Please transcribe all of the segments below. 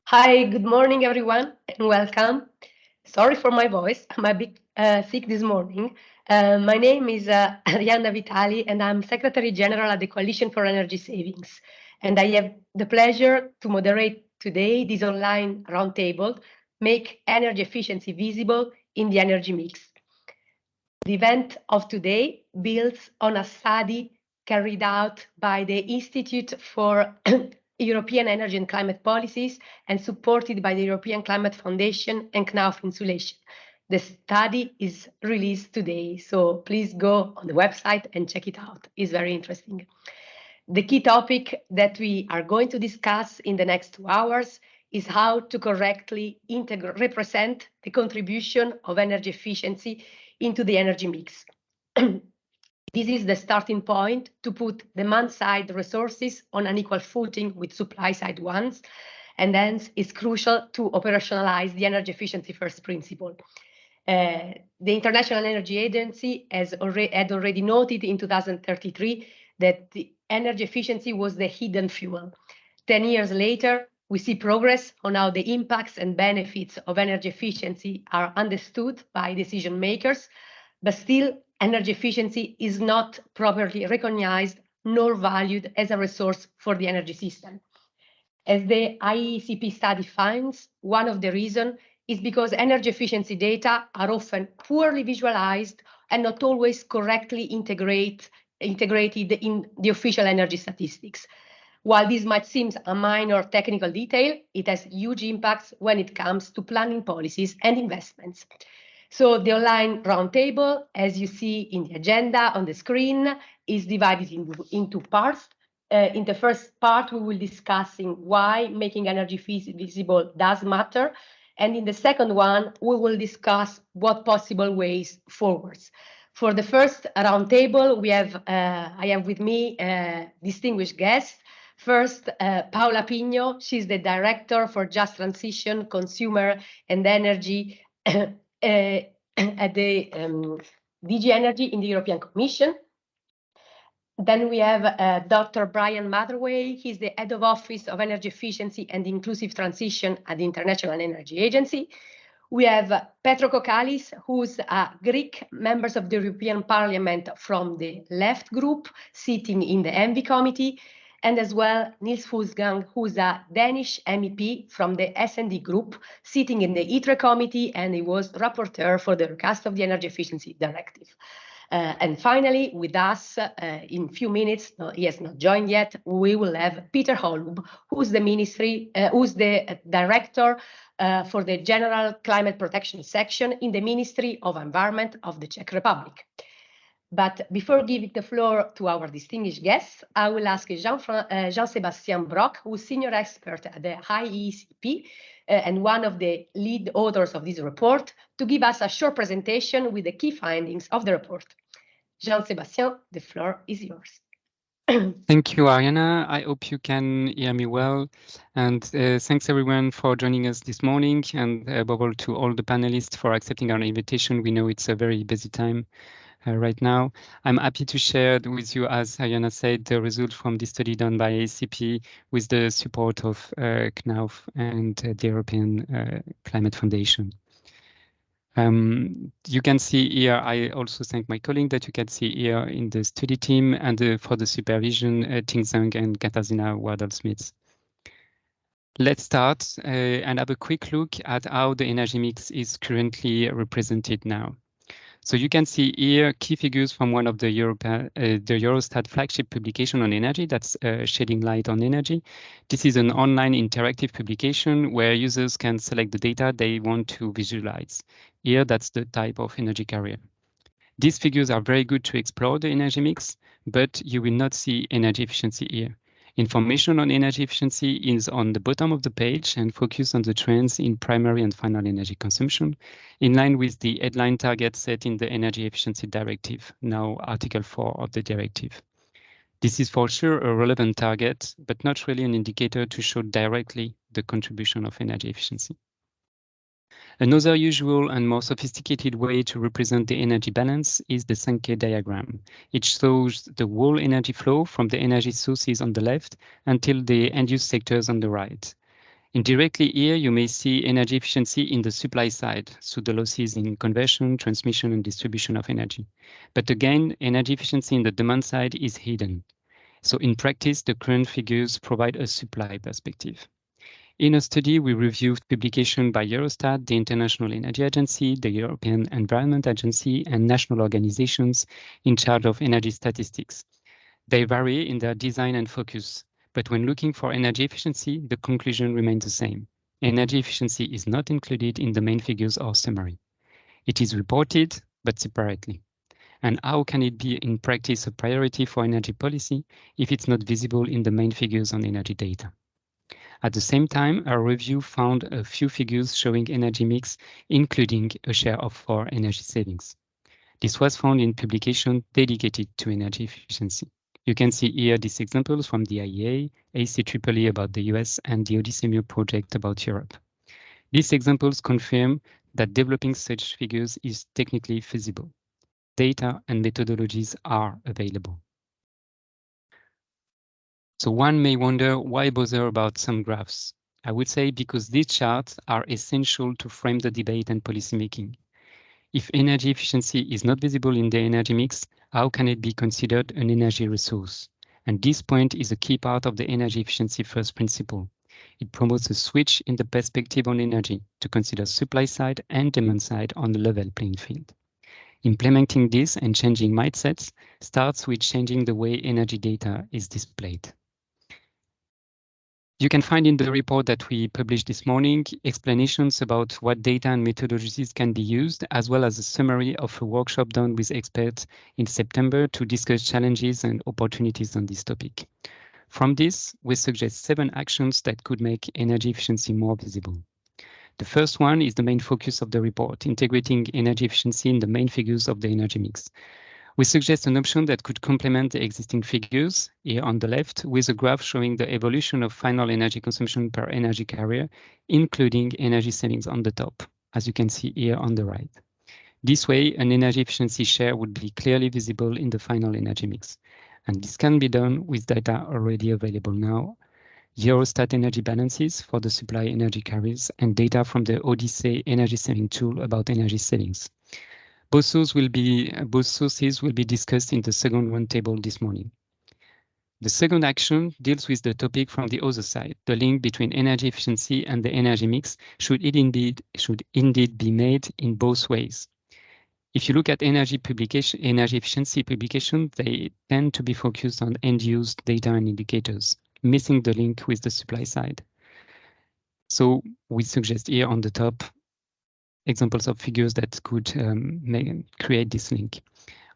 Hi, good morning, everyone, and welcome. Sorry for my voice. I'm a bit sick this morning. My name is Arianna Vitali, and I'm Secretary General at the Coalition for Energy Savings. And I have the pleasure to moderate today this online roundtable, Make Energy Efficiency Visible in the Energy Mix. The event of today builds on a study carried out by the Institute for European Energy and Climate Policies and supported by the European Climate Foundation and Knauf Insulation. The study is released today, so please go on the website and check it out. It's very interesting. The key topic that we are going to discuss in the next 2 hours is how to correctly represent the contribution of energy efficiency into the energy mix. This is the starting point to put demand-side resources on an equal footing with supply-side ones, and hence it's crucial to operationalize the energy efficiency first principle. The International Energy Agency had already noted in 2033 that the energy efficiency was the hidden fuel. 10 years later, we see progress on how the impacts and benefits of energy efficiency are understood by decision makers, but still energy efficiency is not properly recognized nor valued as a resource for the energy system. As the IEECP study finds, one of the reasons is because energy efficiency data are often poorly visualized and not always correctly integrated in the official energy statistics. While this might seem a minor technical detail, it has huge impacts when it comes to planning policies and investments. So the online roundtable, as you see in the agenda on the screen, is divided into parts. In the first part, we will discussing why making energy visible does matter. And in the second one, we will discuss what possible ways forwards. For the first roundtable, I have with me distinguished guests. First, Paola Pigno, she's the Director for Just Transition, Consumer and Energy at the DG Energy in the European Commission. Then we have Dr. Brian Matherway. He's the Head of Office of Energy Efficiency and Inclusive Transition at the International Energy Agency. We have Petro Kokalis, who's a Greek member of the European Parliament from the left group, sitting in the ENVI committee, and as well Niels Fussgang, who's a Danish MEP from the S&D group, sitting in the ITRE committee, and he was rapporteur for the recast of the Energy Efficiency Directive. And finally, with us in a few minutes, he has not joined yet, we will have Peter Holub, who's the director for the General Climate Protection Section in the Ministry of Environment of the Czech Republic. But before giving the floor to our distinguished guests, I will ask Jean-Sébastien Brock, who's senior expert at the IEECP and one of the lead authors of this report, to give us a short presentation with the key findings of the report. Jean-Sébastien, the floor is yours. Thank you, Arianna. I hope you can hear me well. And thanks everyone for joining us this morning, and above all to all the panelists for accepting our invitation. We know it's a very busy time right now. I'm happy to share with you, as Arianna said, the result from the study done by ACEEE with the support of Knauf and the European Climate Foundation. You can see here, I also thank my colleague that you can see here in the study team, and for the supervision, Ting Zhang and Katarzyna Wardle-Smith. Let's start and have a quick look at how the energy mix is currently represented now. So you can see here key figures from one of the Eurostat flagship publication on energy, that's Shedding Light on Energy. This is an online interactive publication where users can select the data they want to visualize. Here, that's the type of energy carrier. These figures are very good to explore the energy mix, but you will not see energy efficiency here. Information on energy efficiency is on the bottom of the page and focus on the trends in primary and final energy consumption, in line with the headline target set in the Energy Efficiency Directive, now Article 4 of the directive. This is for sure a relevant target, but not really an indicator to show directly the contribution of energy efficiency. Another usual and more sophisticated way to represent the energy balance is the Sankey diagram. It shows the whole energy flow from the energy sources on the left until the end-use sectors on the right. Indirectly here, you may see energy efficiency in the supply side through the losses in conversion, transmission, and distribution of energy. But again, energy efficiency in the demand side is hidden. So in practice, the current figures provide a supply perspective. In a study, we reviewed publication by Eurostat, the International Energy Agency, the European Environment Agency, and national organizations in charge of energy statistics. They vary in their design and focus, but when looking for energy efficiency, the conclusion remains the same. Energy efficiency is not included in the main figures or summary. It is reported, but separately. And how can it be in practice a priority for energy policy if it's not visible in the main figures on energy data? At the same time, our review found a few figures showing energy mix, including a share of for energy savings. This was found in publication dedicated to energy efficiency. You can see here these examples from the IEA, ACEEE about the US, and the ODYSSEE-MURE project about Europe. These examples confirm that developing such figures is technically feasible. Data and methodologies are available. So one may wonder why bother about some graphs. I would say because these charts are essential to frame the debate and policymaking. If energy efficiency is not visible in the energy mix, how can it be considered an energy resource? And this point is a key part of the energy efficiency first principle. It promotes a switch in the perspective on energy to consider supply side and demand side on the level playing field. Implementing this and changing mindsets starts with changing the way energy data is displayed. You can find in the report that we published this morning explanations about what data and methodologies can be used, as well as a summary of a workshop done with experts in September to discuss challenges and opportunities on this topic. From this, we suggest 7 actions that could make energy efficiency more visible. The first one is the main focus of the report, integrating energy efficiency in the main figures of the energy mix. We suggest an option that could complement the existing figures here on the left with a graph showing the evolution of final energy consumption per energy carrier, including energy savings on the top, as you can see here on the right. This way, an energy efficiency share would be clearly visible in the final energy mix. And this can be done with data already available now, Eurostat energy balances for the supply energy carriers, and data from the ODYSSEE energy saving tool about energy savings. Both sources will be discussed in the second roundtable this morning. The second action deals with the topic from the other side. The link between energy efficiency and the energy mix should indeed be made in both ways. If you look at energy efficiency publication, they tend to be focused on end-use data and indicators, missing the link with the supply side. So we suggest here on the top examples of figures that could create this link.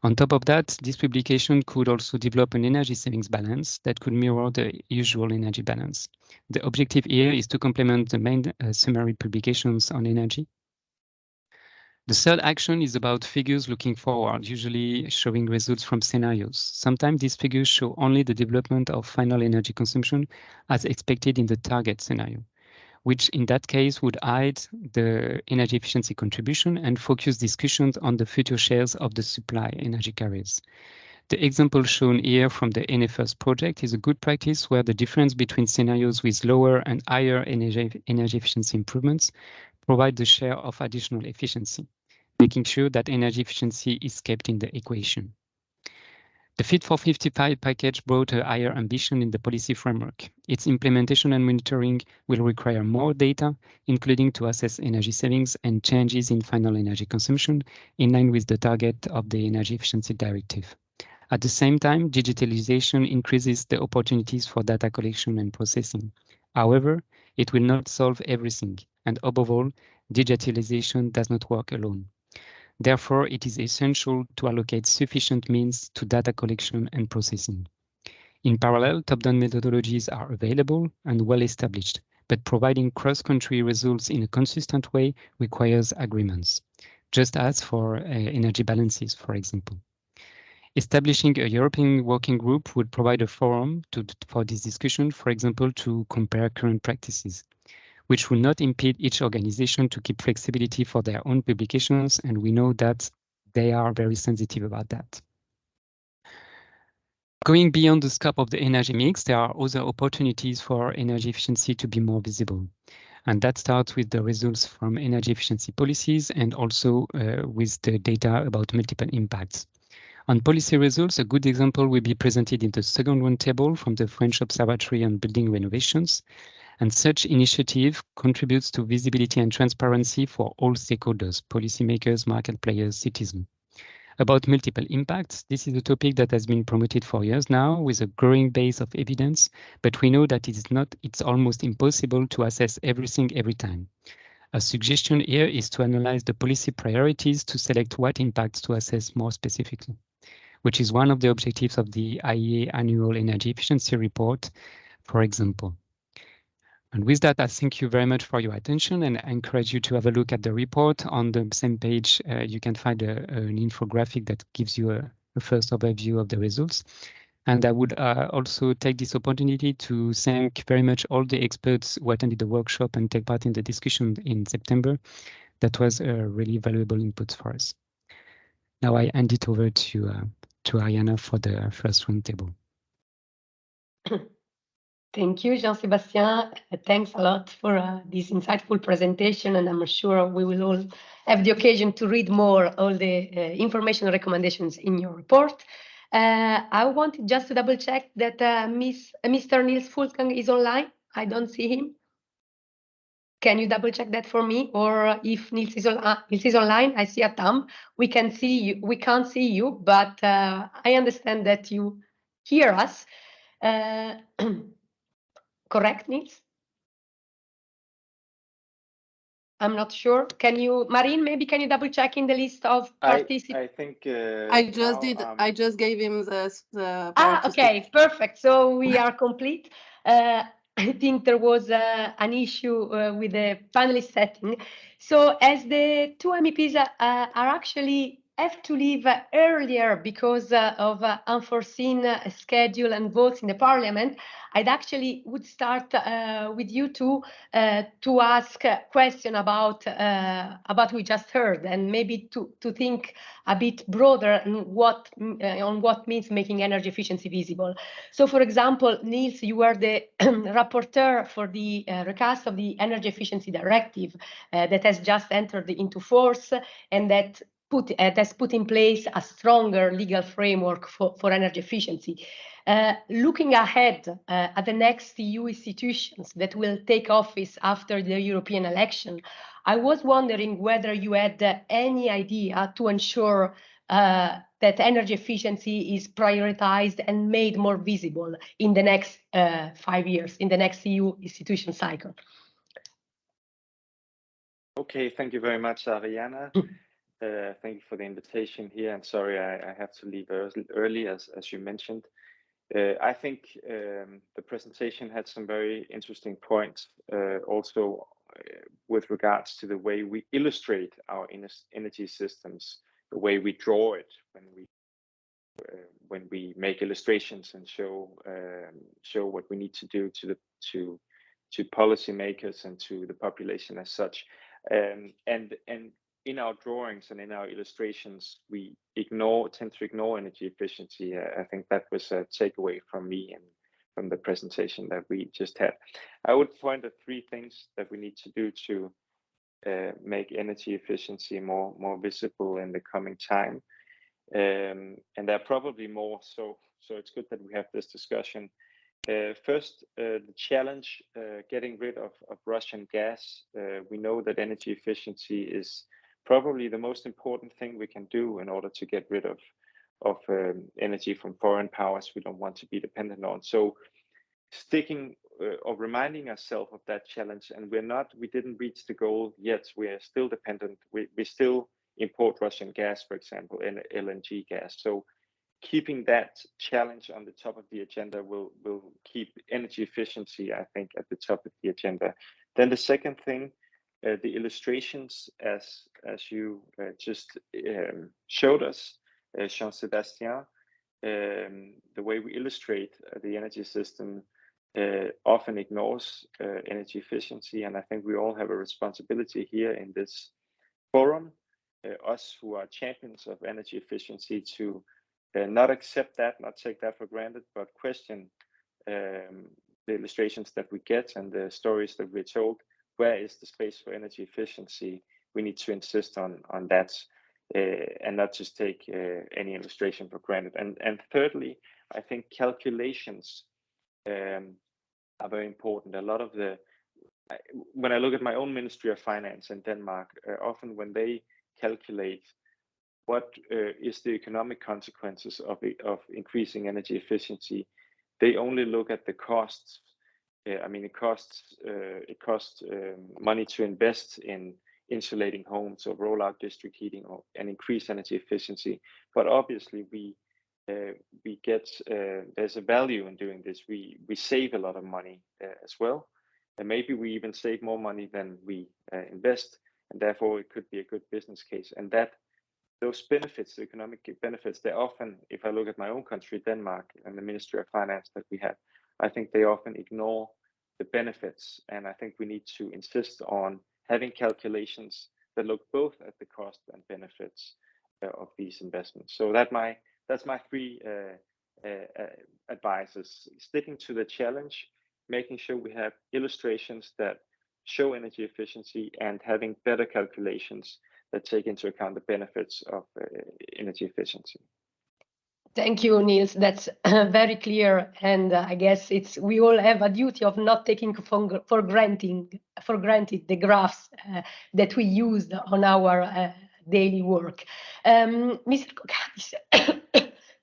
On top of that, this publication could also develop an energy savings balance that could mirror the usual energy balance. The objective here is to complement the main summary publications on energy. The third action is about figures looking forward, usually showing results from scenarios. Sometimes these figures show only the development of final energy consumption as expected in the target scenario, which in that case would hide the energy efficiency contribution and focus discussions on the future shares of the supply energy carriers. The example shown here from the NFS project is a good practice where the difference between scenarios with lower and higher energy efficiency improvements provide the share of additional efficiency, making sure that energy efficiency is kept in the equation. The Fit for 55 package brought a higher ambition in the policy framework. Its implementation and monitoring will require more data, including to assess energy savings and changes in final energy consumption in line with the target of the Energy Efficiency Directive. At the same time, digitalization increases the opportunities for data collection and processing. However, it will not solve everything, and above all, digitalization does not work alone. Therefore, it is essential to allocate sufficient means to data collection and processing. In parallel, top-down methodologies are available and well established, but providing cross-country results in a consistent way requires agreements, just as for energy balances, for example. Establishing a European working group would provide a forum for this discussion, for example, to compare current practices, which will not impede each organization to keep flexibility for their own publications, and we know that they are very sensitive about that. Going beyond the scope of the energy mix, there are other opportunities for energy efficiency to be more visible. And that starts with the results from energy efficiency policies and also with the data about multiple impacts. On policy results, a good example will be presented in the second one table from the French Observatory on Building Renovations. And such initiative contributes to visibility and transparency for all stakeholders, policymakers, market players, citizens. About multiple impacts, this is a topic that has been promoted for years now with a growing base of evidence, but we know that it's almost impossible to assess everything every time. A suggestion here is to analyze the policy priorities to select what impacts to assess more specifically, which is one of the objectives of the IEA Annual Energy Efficiency Report, for example. And with that, I thank you very much for your attention, and I encourage you to have a look at the report. On the same page, you can find an infographic that gives you a first overview of the results. And I would also take this opportunity to thank very much all the experts who attended the workshop and take part in the discussion in September. That was a really valuable input for us. Now I hand it over to Ariana for the first roundtable. Thank you, Jean-Sébastien. Thanks a lot for this insightful presentation, and I'm sure we will all have the occasion to read more all the information and recommendations in your report. I wanted just to double check that Mr. Niels Fultgang is online. I don't see him. Can you double check that for me? Or if Niels is online, I see a thumb. We can see you. We can't see you, but I understand that you hear us. Correct, Niels? I'm not sure. Can you, Marine, maybe can you double check in the list of participants? I think I just did. I just gave him the okay, perfect. So we are complete. I think there was an issue with the panelist setting. So as the two MEPs are actually have to leave earlier because of unforeseen schedule and votes in the parliament, I'd actually would start with you two to ask a question about what we just heard, and maybe to think a bit broader on what means making energy efficiency visible. So, for example, Niels, you were the rapporteur for the recast of the Energy Efficiency Directive that has just entered into force, and that has put in place a stronger legal framework for energy efficiency. Looking ahead at the next EU institutions that will take office after the European election, I was wondering whether you had any idea to ensure that energy efficiency is prioritized and made more visible in the next 5 years, in the next EU institution cycle. Okay, thank you very much, Ariana. Thank you for the invitation here. And sorry, I have to leave early, as you mentioned. I think the presentation had some very interesting points, also with regards to the way we illustrate our energy systems, the way we draw it when we make illustrations and show what we need to do to policymakers and to the population as such. And in our drawings and in our illustrations, we tend to ignore energy efficiency. I think that was a takeaway from me and from the presentation that we just had. I would point at 3 things that we need to do to make energy efficiency more visible in the coming time. And there are probably more, so it's good that we have this discussion. First, the challenge getting rid of Russian gas. We know that energy efficiency is probably the most important thing we can do in order to get rid of energy from foreign powers we don't want to be dependent on. So sticking or reminding ourselves of that challenge, and we didn't reach the goal yet. We are still dependent. We still import Russian gas, for example, and LNG gas. So keeping that challenge on the top of the agenda will keep energy efficiency, I think, at the top of the agenda. Then the second thing, the illustrations, as you just showed us, Jean-Sébastien, the way we illustrate the energy system often ignores energy efficiency, and I think we all have a responsibility here in this forum, us who are champions of energy efficiency, to not accept that, not take that for granted, but question the illustrations that we get and the stories that we're told. Where is the space for energy efficiency? We need to insist on that and not just take any illustration for granted. And thirdly, I think calculations are very important. A lot of when I look at my own Ministry of Finance in Denmark, often when they calculate what is the economic consequences of increasing energy efficiency, they only look at the costs. I mean, it costs money to invest in insulating homes or roll out district heating and increase energy efficiency. But obviously, we get there's a value in doing this. We save a lot of money as well, and maybe we even save more money than we invest, and therefore it could be a good business case. And that those benefits, the economic benefits, they often, if I look at my own country, Denmark, and the Ministry of Finance that we have, I think they often ignore the benefits. And I think we need to insist on having calculations that look both at the cost and benefits of these investments. So that's my three advices: sticking to the challenge, making sure we have illustrations that show energy efficiency, and having better calculations that take into account the benefits of energy efficiency. Thank you, Niels. That's very clear, and I guess we all have a duty of not taking for granted the graphs that we used on our daily work. Mr. Kokadis,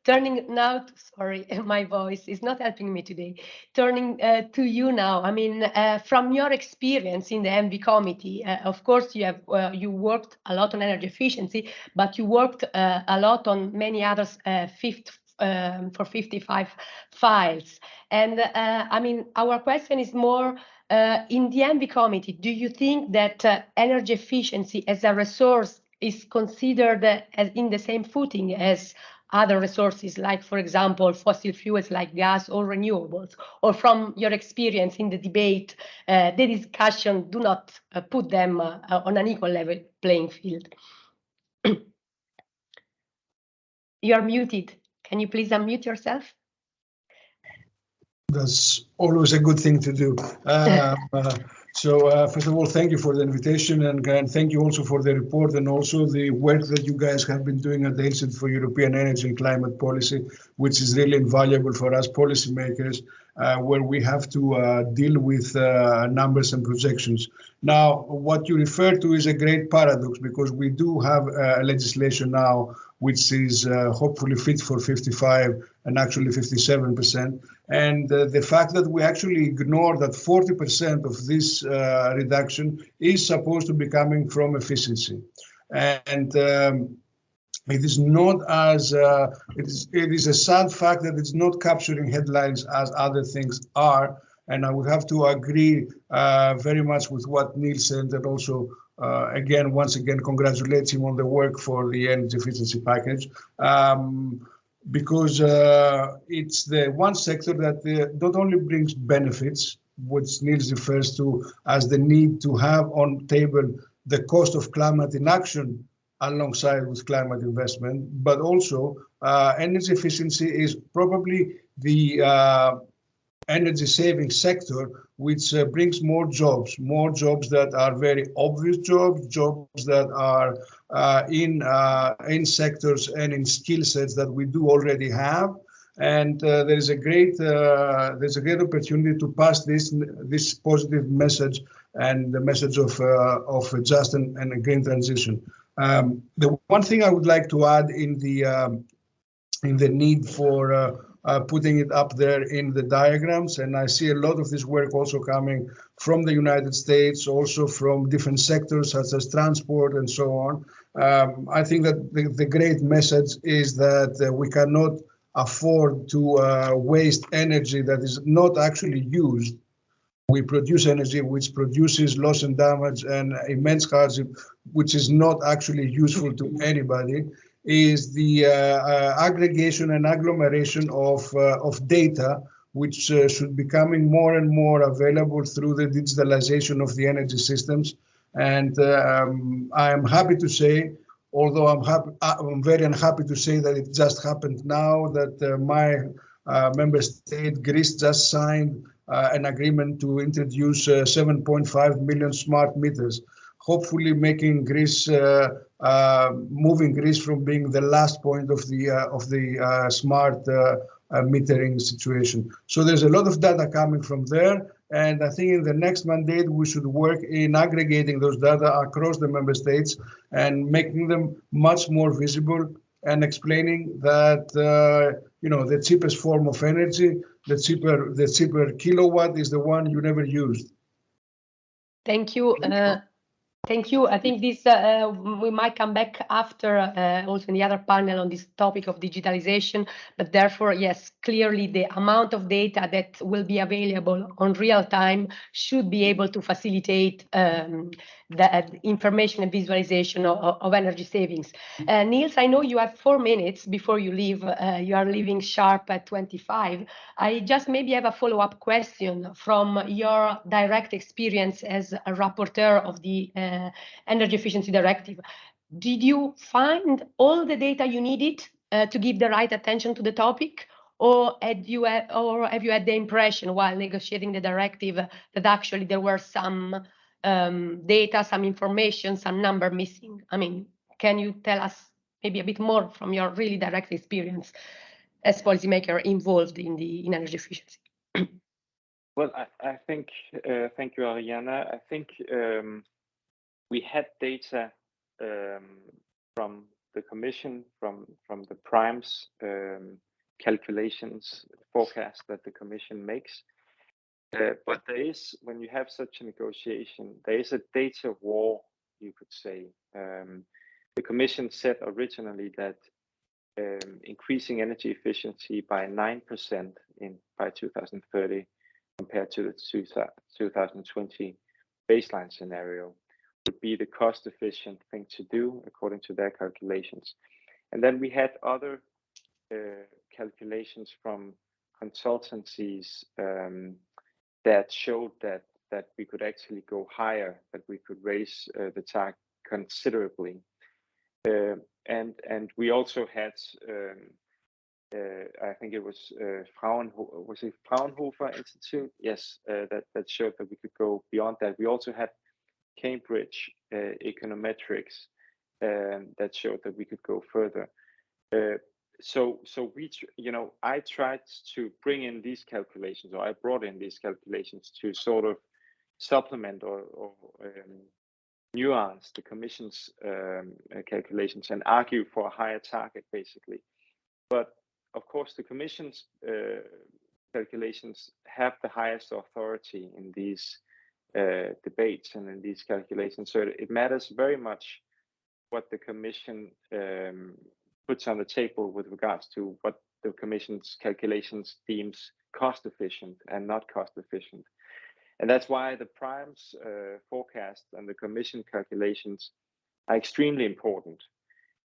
turning now to, sorry, my voice is not helping me today. Turning to you now. I mean, from your experience in the ENVI committee, of course, you worked a lot on energy efficiency, but you worked a lot on many others, for 55 files. And I mean, our question is more, in the ENVI committee, do you think that energy efficiency as a resource is considered as in the same footing as other resources, like, for example, fossil fuels like gas or renewables? Or from your experience in the debate, the discussion do not put them on an equal level playing field? You are muted. Can you please unmute yourself? That's always a good thing to do. So first of all, thank you for the invitation, and thank you also for the report and also the work that you guys have been doing at the Institute for European Energy and Climate Policy, which is really invaluable for us policymakers, where we have to deal with numbers and projections. Now, what you refer to is a great paradox, because we do have legislation now which is hopefully fit for 55 and actually 57%. And the fact that we actually ignore that 40% of this reduction is supposed to be coming from efficiency. And it is not as, it is a sad fact that it's not capturing headlines as other things are. And I would have to agree very much with what Niels said, and also once again, congratulate him on the work for the energy efficiency package, because it's the one sector that not only brings benefits, which Niels refers to as the need to have on table the cost of climate inaction alongside with climate investment, but also energy efficiency is probably the energy saving sector which brings more jobs that are very obvious jobs that are in sectors and in skill sets that we do already have. And there's a great opportunity to pass this positive message and the message of a just and a green transition. The one thing I would like to add in the need for putting it up there in the diagrams, and I see a lot of this work also coming from the United States, also from different sectors such as transport and so on. I think that the great message is that we cannot afford to waste energy that is not actually used. We produce energy which produces loss and damage and immense hardship, which is not actually useful to anybody. Is the aggregation and agglomeration of data, which should be becoming more and more available through the digitalization of the energy systems. And I am happy to say although I'm very unhappy to say that it just happened now, that my member state, Greece, just signed an agreement to introduce 7.5 million smart meters, hopefully making Greece, moving Greece from being the last point of the smart metering situation. So there's a lot of data coming from there. And I think in the next mandate, we should work in aggregating those data across the member states and making them much more visible and explaining that, the cheapest form of energy, the cheaper kilowatt is the one you never used. Thank you. Thank you. I think this we might come back after also in the other panel on this topic of digitalization, but therefore, yes, clearly the amount of data that will be available on real time should be able to facilitate the information and visualization of energy savings. Niels, I know you have 4 minutes before you leave. You are leaving sharp at 25. I just maybe have a follow-up question from your direct experience as a rapporteur of the Energy Efficiency Directive. Did you find all the data you needed to give the right attention to the topic, or have you had the impression while negotiating the directive that actually there were some data, some information, some number missing? I mean, can you tell us maybe a bit more from your really direct experience as policymaker involved in energy efficiency? Well, I think, thank you, Ariana. I think we had data from the Commission, from the primes calculations forecast that the Commission makes. But there is, when you have such a negotiation, there is a data war, you could say. The Commission said originally that increasing energy efficiency by 9% by 2030 compared to the 2020 baseline scenario would be the cost-efficient thing to do according to their calculations. And then we had other calculations from consultancies that showed that we could actually go higher, that we could raise the target considerably. And we also had, I think it was Fraunhofer Institute? Yes, that showed that we could go beyond that. We also had Cambridge econometrics that showed that we could go further. So we, I tried to bring in these calculations, or I brought in these calculations to sort of supplement or nuance the Commission's calculations and argue for a higher target, basically. But of course, the Commission's calculations have the highest authority in these debates and in these calculations. So it matters very much what the Commission puts on the table with regards to what the Commission's calculations deems cost efficient and not cost efficient. And that's why the primes forecast and the Commission calculations are extremely important.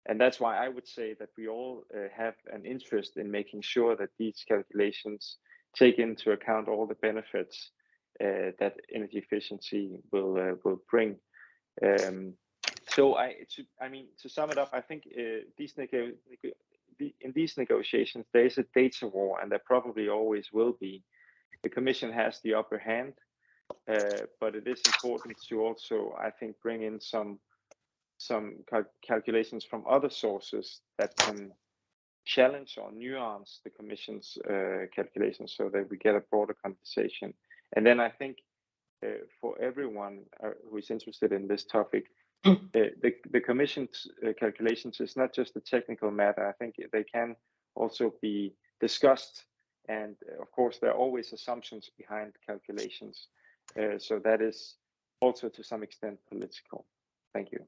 And that's why I would say that we all have an interest in making sure that these calculations take into account all the benefits that energy efficiency will bring. So to sum it up, I think in these negotiations, there is a data war, and there probably always will be. The Commission has the upper hand, but it is important to also, I think, bring in some calculations from other sources that can challenge or nuance the Commission's calculations so that we get a broader conversation. And then I think for everyone who is interested in this topic, the Commission's calculations is not just a technical matter. I think they can also be discussed. And of course, there are always assumptions behind calculations. So that is also to some extent political. Thank you.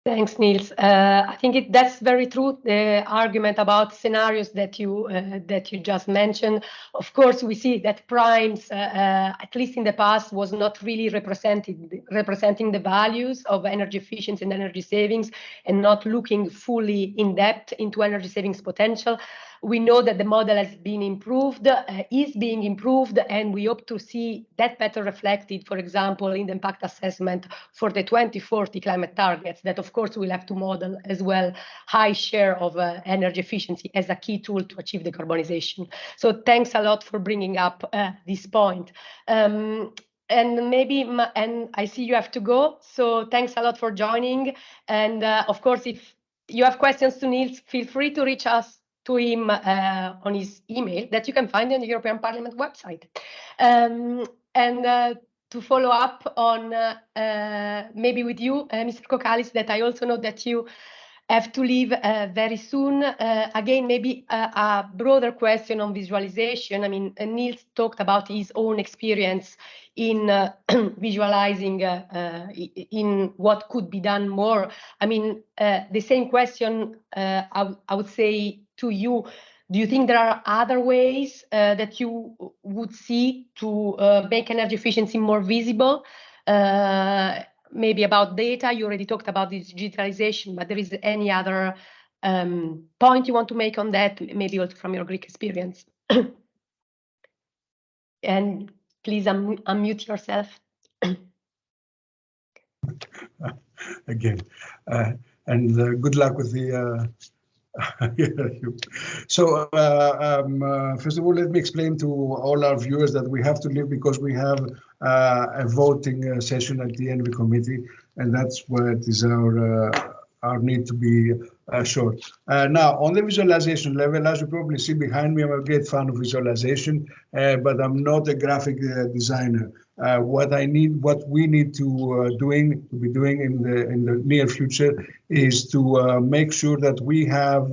Thanks, Niels. I think that's very true. The argument about scenarios that you just mentioned. Of course, we see that primes, at least in the past, was not really representing the values of energy efficiency and energy savings, and not looking fully in depth into energy savings potential. We know that the model has been improved, is being improved, and we hope to see that better reflected, for example, in the impact assessment for the 2040 climate targets, that of course we'll have to model as well high share of energy efficiency as a key tool to achieve decarbonization. So thanks a lot for bringing up this point. And maybe, and I see you have to go, so thanks a lot for joining. And of course, if you have questions to Niels, feel free to reach us to him on his email that you can find on the European Parliament website. To follow up on maybe with you, Mr. Kokalis, that I also know that you have to leave very soon. Again, maybe a broader question on visualization. I mean, Niels talked about his own experience in visualizing in what could be done more. I mean, the same question I would say to you. Do you think there are other ways that you would see to make energy efficiency more visible? Maybe about data, you already talked about this digitalization, but there is any other point you want to make on that, maybe also from your Greek experience? And please unmute yourself. Again, and good luck with the So first of all, let me explain to all our viewers that we have to leave because we have a voting session at the Envy Committee, and that's where it is our need to be short. Now, on the visualization level, as you probably see behind me, I'm a great fan of visualization, but I'm not a graphic designer. What we need to be doing in the near future is to make sure that we have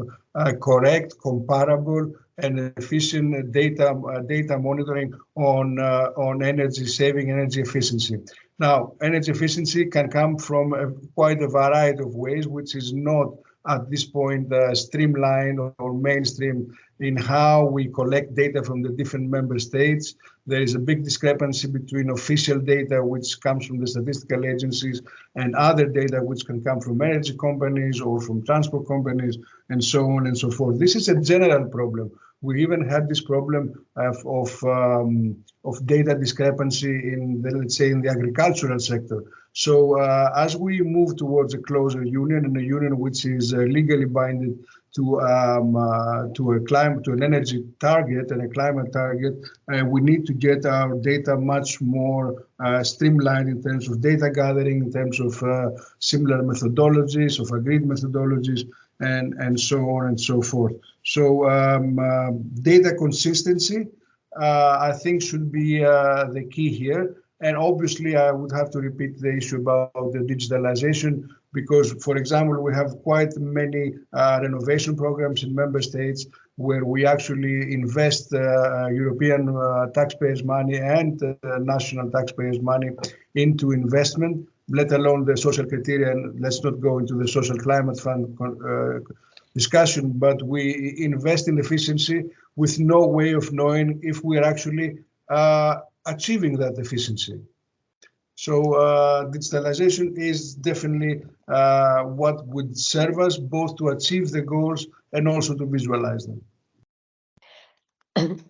correct, comparable, and efficient data monitoring on energy saving, energy efficiency. Now, energy efficiency can come from quite a variety of ways, which is not at this point streamlined or mainstream in how we collect data from the different member states. There is a big discrepancy between official data, which comes from the statistical agencies, and other data, which can come from energy companies or from transport companies, and so on and so forth. This is a general problem. We even had this problem of data discrepancy in the, let's say, in the agricultural sector. So as we move towards a closer union, and a union which is legally binding to an energy target and a climate target, we need to get our data much more streamlined in terms of data gathering, in terms of similar methodologies, of agreed methodologies, and so on and so forth. So data consistency, I think, should be the key here. And obviously, I would have to repeat the issue about the digitalization, because, for example, we have quite many renovation programs in member states where we actually invest European taxpayers' money and national taxpayers' money into investment, let alone the social criteria. And let's not go into the social climate fund discussion, but we invest in efficiency with no way of knowing if we are actually achieving that efficiency. So digitalization is definitely what would serve us both to achieve the goals and also to visualize them.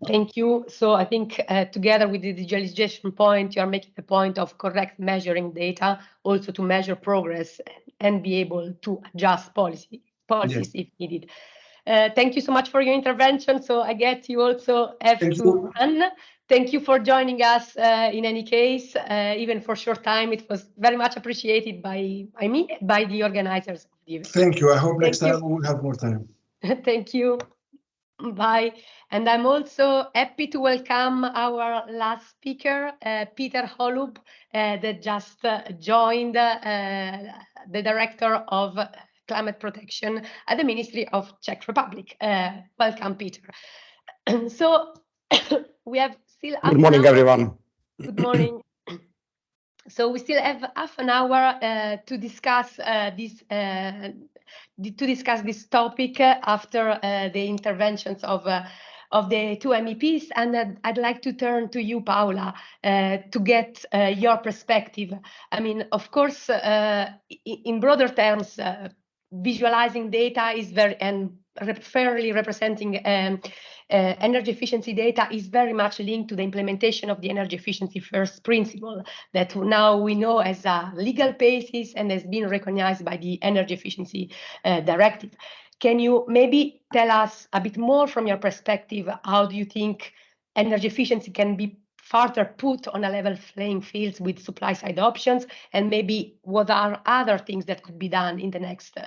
Thank you. So I think together with the digitalization point, you are making the point of correct measuring data, also to measure progress and be able to adjust policies yes, if needed. Thank you so much for your intervention. So I guess you also have to run. Thank you for joining us in any case, even for a short time. It was very much appreciated by me, by the organizers of the event. Thank you. I hope next time we will have more time. Thank you. Bye. And I'm also happy to welcome our last speaker, Peter Holub, that just joined, the Director of Climate Protection at the Ministry of Czech Republic. Welcome, Peter. So we have still... Good morning, everyone. Good morning. So we still have half an hour to discuss this topic after the interventions of the two MEPs, and I'd like to turn to you, Paula, to get your perspective. I mean, of course, in broader terms, visualizing data is very, and fairly representing energy efficiency data is very much linked to the implementation of the energy efficiency first principle that now we know as a legal basis and has been recognized by the Energy Efficiency Directive. Can you maybe tell us a bit more from your perspective, how do you think energy efficiency can be further put on a level playing field with supply side options, and maybe what are other things that could be done in the next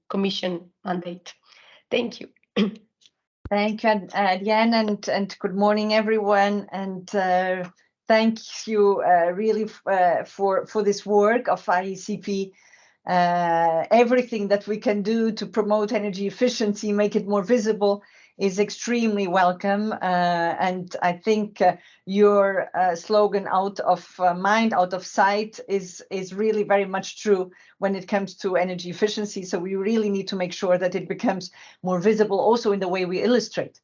Commission mandate? Thank you. Thank you, Diane, and good morning, everyone. And thank you really for this work of IEECP. Everything that we can do to promote energy efficiency, make it more visible, is extremely welcome. And I think your slogan, out of mind, out of sight, is really very much true when it comes to energy efficiency. So we really need to make sure that it becomes more visible also in the way we illustrate.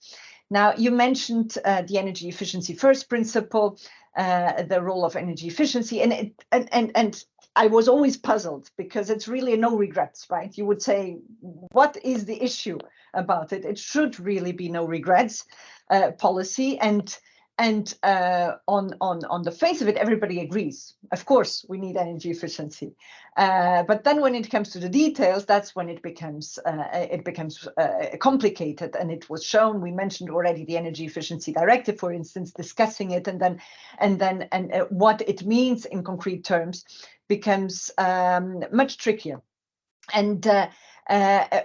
Now, you mentioned the energy efficiency first principle, the role of energy efficiency, and I was always puzzled because it's really no regrets, right? You would say, what is the issue about it? It should really be no regrets policy, and on the face of it, everybody agrees. Of course, we need energy efficiency, but then when it comes to the details, that's when it becomes complicated. And it was shown. We mentioned already the Energy Efficiency Directive, for instance, discussing it, and what it means in concrete terms becomes much trickier. And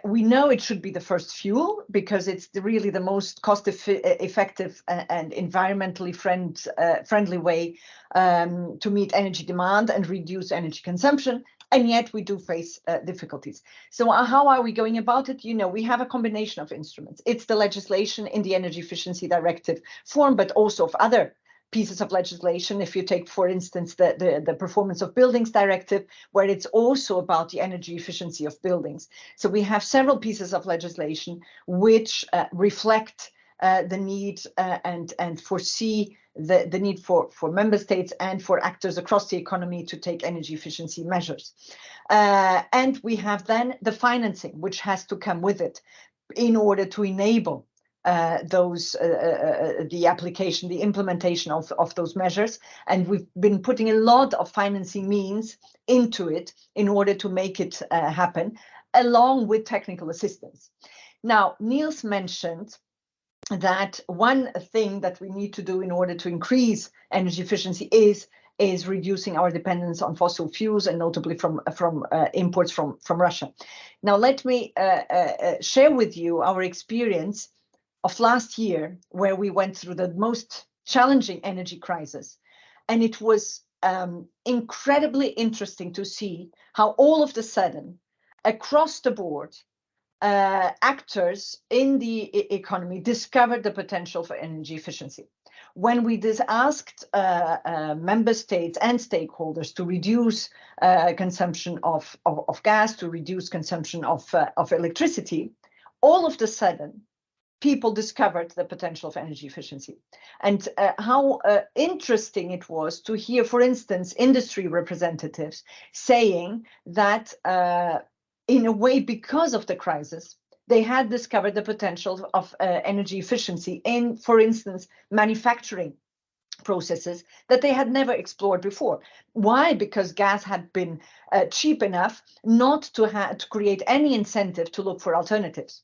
we know it should be the first fuel because it's really the most cost-effective and environmentally friendly way to meet energy demand and reduce energy consumption. And yet we do face difficulties. So how are we going about it? You know, we have a combination of instruments. It's the legislation in the Energy Efficiency Directive form, but also of other pieces of legislation. If you take, for instance, the Performance of Buildings Directive, where it's also about the energy efficiency of buildings. So we have several pieces of legislation which reflect the need and foresee the need for member states and for actors across the economy to take energy efficiency measures. And we have then the financing, which has to come with it in order to enable the application, the implementation of those measures. And we've been putting a lot of financing means into it in order to make it happen, along with technical assistance. Now, Niels mentioned that one thing that we need to do in order to increase energy efficiency is reducing our dependence on fossil fuels, and notably from imports from Russia. Now, let me share with you our experience of last year, where we went through the most challenging energy crisis. And it was incredibly interesting to see how all of a sudden, across the board, actors in the economy discovered the potential for energy efficiency. When we asked member states and stakeholders to reduce consumption of gas, to reduce consumption of electricity, all of a sudden, people discovered the potential of energy efficiency. And how interesting it was to hear, for instance, industry representatives saying that in a way, because of the crisis, they had discovered the potential of energy efficiency in, for instance, manufacturing processes that they had never explored before. Why? Because gas had been cheap enough not to create any incentive to look for alternatives.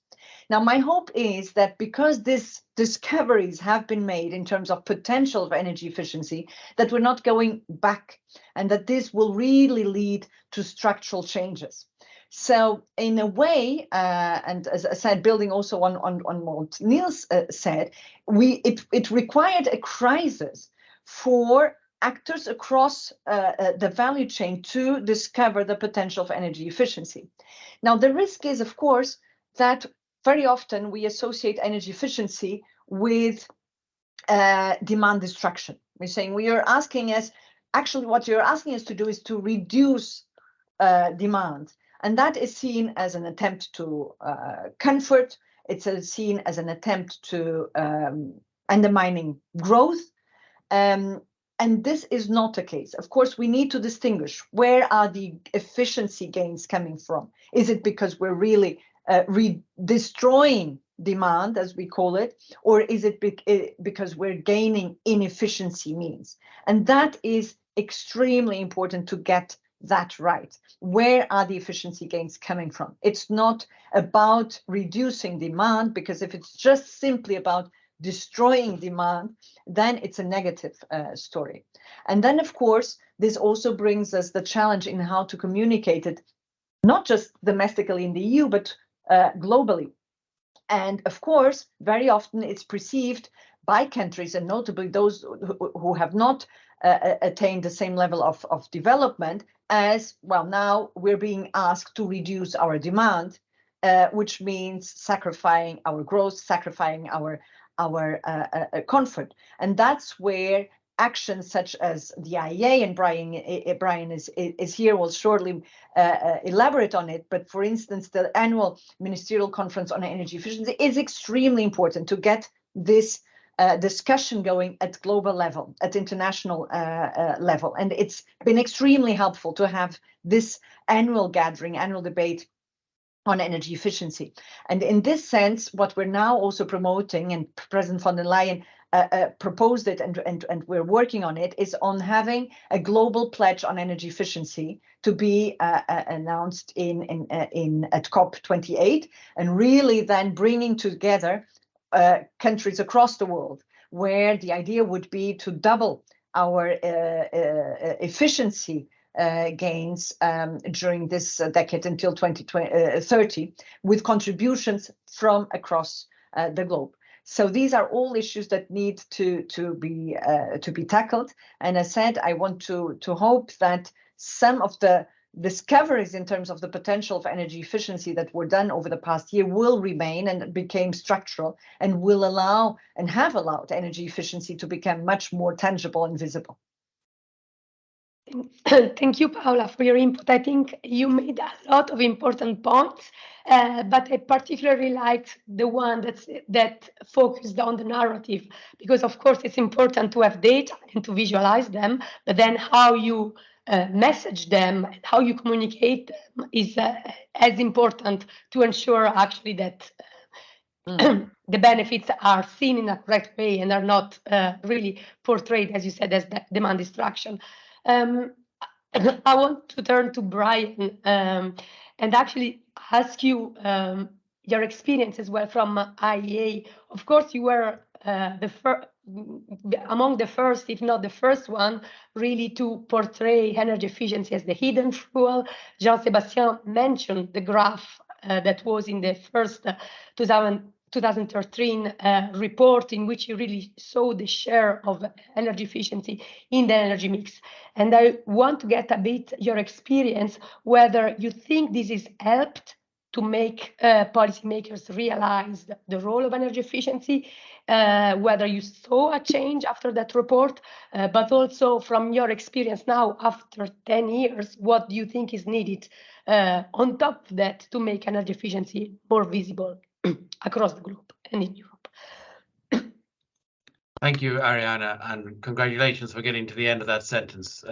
Now, my hope is that because these discoveries have been made in terms of potential of energy efficiency, that we're not going back, and that this will really lead to structural changes. So in a way, and as I said, building also on what Niels said, it required a crisis for actors across the value chain to discover the potential of energy efficiency. Now, the risk is, of course, that very often we associate energy efficiency with demand destruction. We're saying what you're asking us to do is to reduce demand. And that is seen as an attempt to comfort. It's seen as an attempt to undermining growth. And this is not the case. Of course, we need to distinguish where are the efficiency gains coming from. Is it because we're really destroying demand, as we call it, or is it because we're gaining inefficiency means? And that is extremely important to get that right. Where are the efficiency gains coming from? It's not about reducing demand, because if it's just simply about destroying demand, then it's a negative story. And then, of course, this also brings us the challenge in how to communicate it, not just domestically in the EU, but globally. And of course, very often it's perceived by countries, and notably those who have not attained the same level of development, as, well, now we're being asked to reduce our demand, which means sacrificing our growth, sacrificing our comfort. And that's where actions such as the IEA, and Brian is here, will shortly elaborate on it. But for instance, the annual Ministerial Conference on Energy Efficiency is extremely important to get this discussion going at global level, at international level. And it's been extremely helpful to have this annual gathering, annual debate on energy efficiency. And in this sense, what we're now also promoting, and President von der Leyen proposed it, and we're working on it, is on having a global pledge on energy efficiency to be announced at COP28, and really then bringing together countries across the world, where the idea would be to double our efficiency gains during this decade until 2030, with contributions from across the globe. So these are all issues that need to be tackled. And as I said, I want to hope that some of the discoveries in terms of the potential of energy efficiency that were done over the past year will remain and became structural, and will allow and have allowed energy efficiency to become much more tangible and visible. Thank you, Paola, for your input. I think you made a lot of important points, but I particularly liked the one that focused on the narrative, because of course it's important to have data and to visualize them, but then how you message them and how you communicate them is as important to ensure actually that the benefits are seen in a correct way and are not really portrayed, as you said, as demand destruction. I want to turn to Brian and actually ask you your experience as well from IEA. Of course, you were among the first, if not the first one, really to portray energy efficiency as the hidden fuel. Jean-Sébastien mentioned the graph that was in the first 2013 report, in which you really saw the share of energy efficiency in the energy mix. And I want to get a bit your experience, whether you think this has helped to make policymakers realize the role of energy efficiency, whether you saw a change after that report, but also from your experience now after 10 years, what do you think is needed on top of that to make energy efficiency more visible across the globe and in Europe? Thank you, Ariana, and congratulations for getting to the end of that sentence.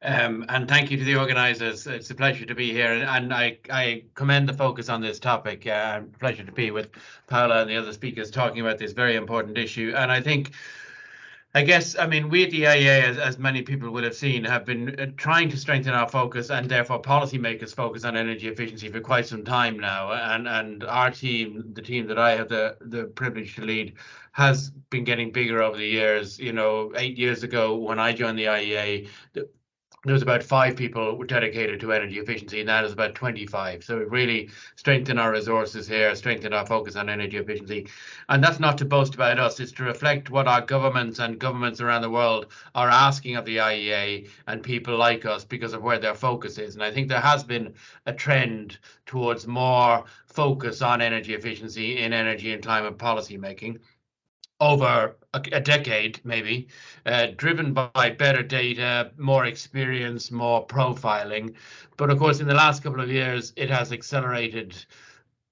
And thank you to the organisers. It's a pleasure to be here, and I commend the focus on this topic. Pleasure to be with Paola and the other speakers talking about this very important issue. And I guess, I mean, we at the IEA, as many people will have seen, have been trying to strengthen our focus, and therefore policymakers' focus on energy efficiency for quite some time now. And our team, the team that I have the privilege to lead, has been getting bigger over the years. You know, 8 years ago when I joined the IEA, there was about 5 people dedicated to energy efficiency, and now there's about 25. So we've really strengthened our resources here, strengthened our focus on energy efficiency. And that's not to boast about us, it's to reflect what our governments and governments around the world are asking of the IEA and people like us, because of where their focus is. And I think there has been a trend towards more focus on energy efficiency in energy and climate policy making over a decade, maybe, driven by better data, more experience, more profiling. But of course, in the last couple of years, it has accelerated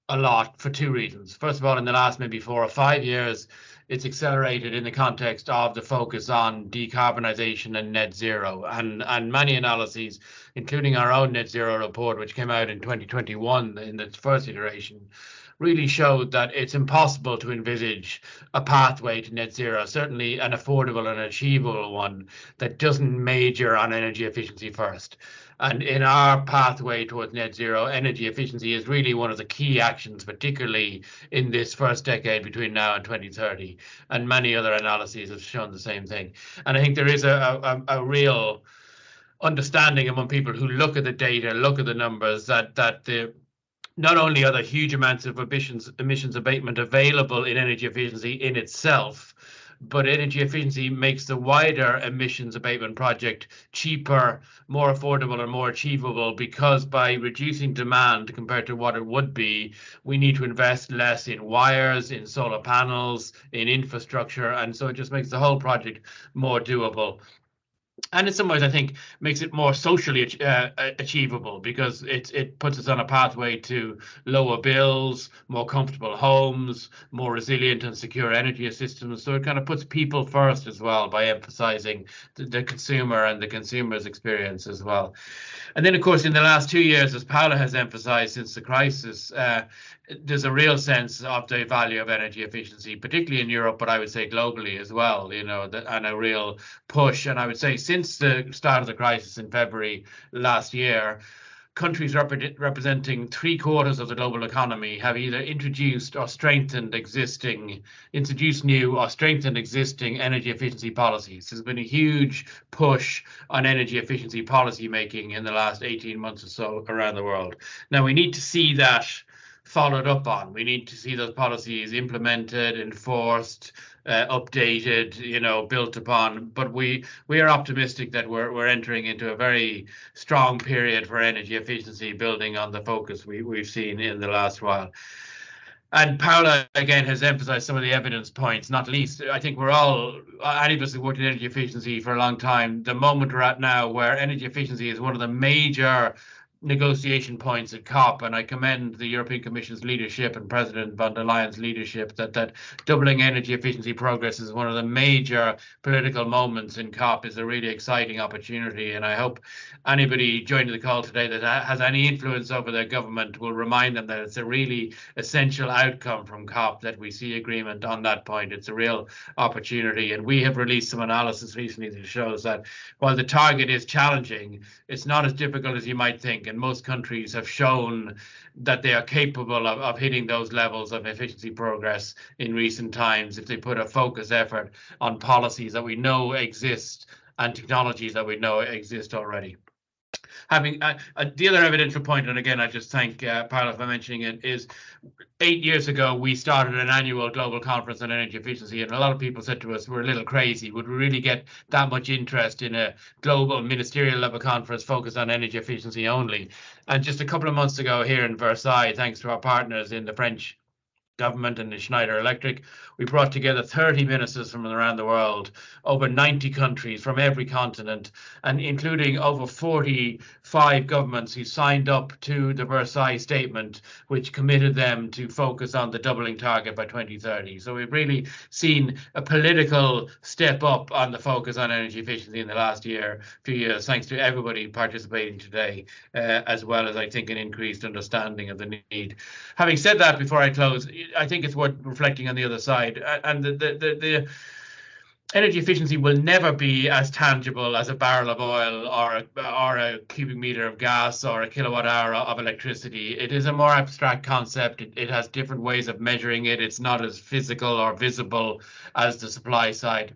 a lot for 2 reasons. First of all, in the last maybe 4 or 5 years, it's accelerated in the context of the focus on decarbonisation and net zero, and many analyses, including our own net zero report, which came out in 2021 in its first iteration, really showed that it's impossible to envisage a pathway to net zero, certainly an affordable and achievable one, that doesn't major on energy efficiency first. And in our pathway towards net zero, energy efficiency is really one of the key actions, particularly in this first decade between now and 2030. And many other analyses have shown the same thing. And I think there is a real understanding among people who look at the data, look at the numbers, that not only are there huge amounts of emissions abatement available in energy efficiency in itself, but energy efficiency makes the wider emissions abatement project cheaper, more affordable, and more achievable, because by reducing demand compared to what it would be, we need to invest less in wires, in solar panels, in infrastructure, and so it just makes the whole project more doable. And in some ways, I think, makes it more socially achievable, because it puts us on a pathway to lower bills, more comfortable homes, more resilient and secure energy systems. So it kind of puts people first as well, by emphasizing the consumer and the consumer's experience as well. And then, of course, in the last 2 years, as Paula has emphasized since the crisis, there's a real sense of the value of energy efficiency, particularly in Europe, but I would say globally as well, you know, and a real push. And I would say since the start of the crisis in February last year, countries representing 3/4 of the global economy have either introduced or strengthened introduced new or strengthened existing energy efficiency policies. There's been a huge push on energy efficiency policy making in the last 18 months or so around the world. Now, we need to see that followed up on. We need to see those policies implemented, enforced, updated, you know, built upon. But we are optimistic that we're entering into a very strong period for energy efficiency, building on the focus we've seen in the last while. And Paula, again, has emphasized some of the evidence points, not least, I think any of us who worked in energy efficiency for a long time, the moment we're at now where energy efficiency is one of the major negotiation points at COP, and I commend the European Commission's leadership and President von der Leyen's leadership that doubling energy efficiency progress is one of the major political moments in COP. Is a really exciting opportunity, and I hope anybody joining the call today that has any influence over their government will remind them that it's a really essential outcome from COP that we see agreement on that point. It's a real opportunity, and we have released some analysis recently that shows that while the target is challenging, it's not as difficult as you might think. And most countries have shown that they are capable of hitting those levels of efficiency progress in recent times if they put a focused effort on policies that we know exist and technologies that we know exist already. Having the other evidential point, and again, I just thank Paula for mentioning it, is 8 years ago, we started an annual global conference on energy efficiency, and a lot of people said to us, we're a little crazy. Would we really get that much interest in a global ministerial level conference focused on energy efficiency only? And just a couple of months ago here in Versailles, thanks to our partners in the French government and the Schneider Electric, we brought together 30 ministers from around the world, over 90 countries from every continent, and including over 45 governments who signed up to the Versailles Statement, which committed them to focus on the doubling target by 2030. So we've really seen a political step up on the focus on energy efficiency in the last few years, thanks to everybody participating today, as well as, I think, an increased understanding of the need. Having said that, before I close, I think it's worth reflecting on the other side, and the energy efficiency will never be as tangible as a barrel of oil or a cubic meter of gas or a kilowatt hour of electricity. It is a more abstract concept. It has different ways of measuring it. It's not as physical or visible as the supply side.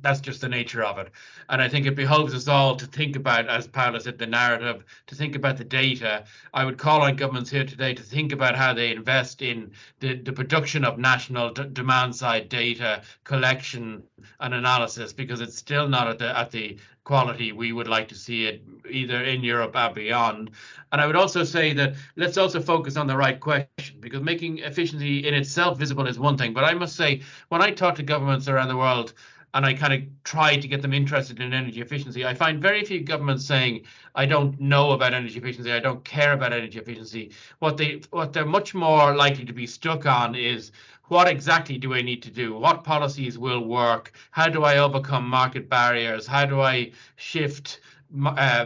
That's just the nature of it. And I think it behoves us all to think about, as Paula said, the narrative, to think about the data. I would call on governments here today to think about how they invest in the production of national demand side data collection and analysis, because it's still not at the quality we would like to see it, either in Europe or beyond. And I would also say that let's also focus on the right question, because making efficiency in itself visible is one thing. But I must say, when I talk to governments around the world, and I kind of try to get them interested in energy efficiency. I find very few governments saying, I don't know about energy efficiency, I don't care about energy efficiency. What they're much more likely to be stuck on is, what exactly do I need to do? What policies will work? How do I overcome market barriers? How do I shift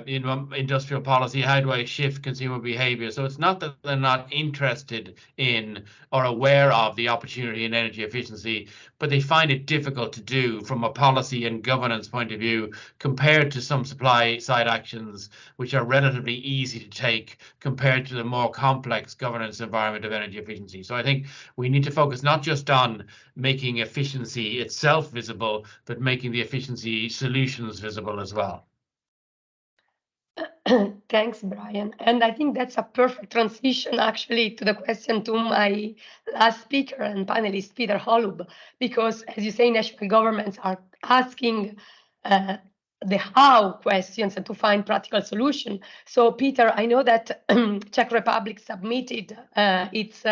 industrial policy? How do I shift consumer behavior? So it's not that they're not interested in or aware of the opportunity in energy efficiency, but they find it difficult to do from a policy and governance point of view, compared to some supply side actions which are relatively easy to take compared to the more complex governance environment of energy efficiency. So I think we need to focus not just on making efficiency itself visible, but making the efficiency solutions visible as well. Thanks, Brian. And I think that's a perfect transition actually to the question to my last speaker and panelist, Peter Holub, because as you say, national governments are asking the how questions and to find practical ssolution. So Peter, I know that Czech Republic submitted its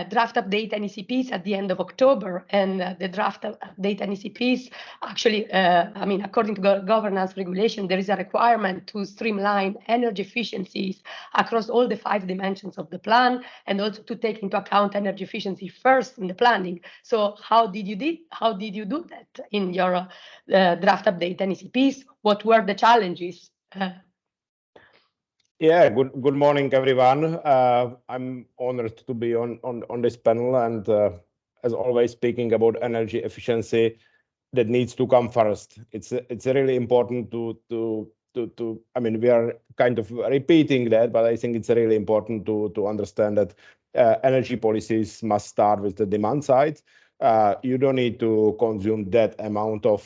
draft update NECPs at the end of October, and the draft update NECPs actually, I mean, according to governance regulation, there is a requirement to streamline energy efficiencies across all the 5 dimensions of the plan, and also to take into account energy efficiency first in the planning. So how did you do that in your draft update NECPs? What were the challenges? Yeah, good morning, everyone. I'm honored to be on this panel, and as always, speaking about energy efficiency, that needs to come first. It's really important to I mean, we are kind of repeating that, but I think it's really important to understand that energy policies must start with the demand side. You don't need to consume that amount of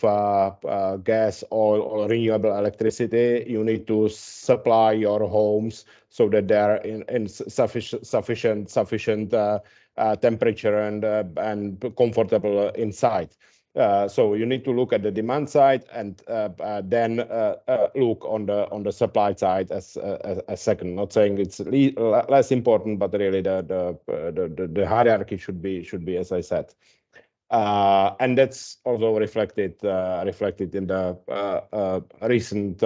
gas, oil, or renewable electricity. You need to supply your homes so that they're in sufficient temperature and comfortable inside. So you need to look at the demand side and then look on the supply side as a second. Not saying it's less important, but really the hierarchy should be as I said. And that's also reflected in the recent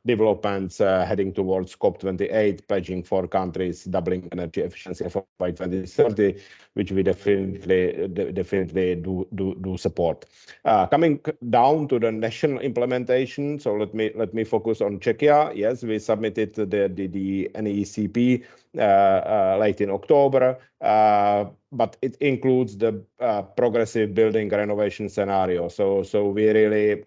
developments heading towards COP28, pledging for countries doubling energy efficiency by 2030, which we definitely do support. Coming down to the national implementation, so let me focus on Czechia. Yes, we submitted the NECP late in October. But it includes the progressive building renovation scenario. So we really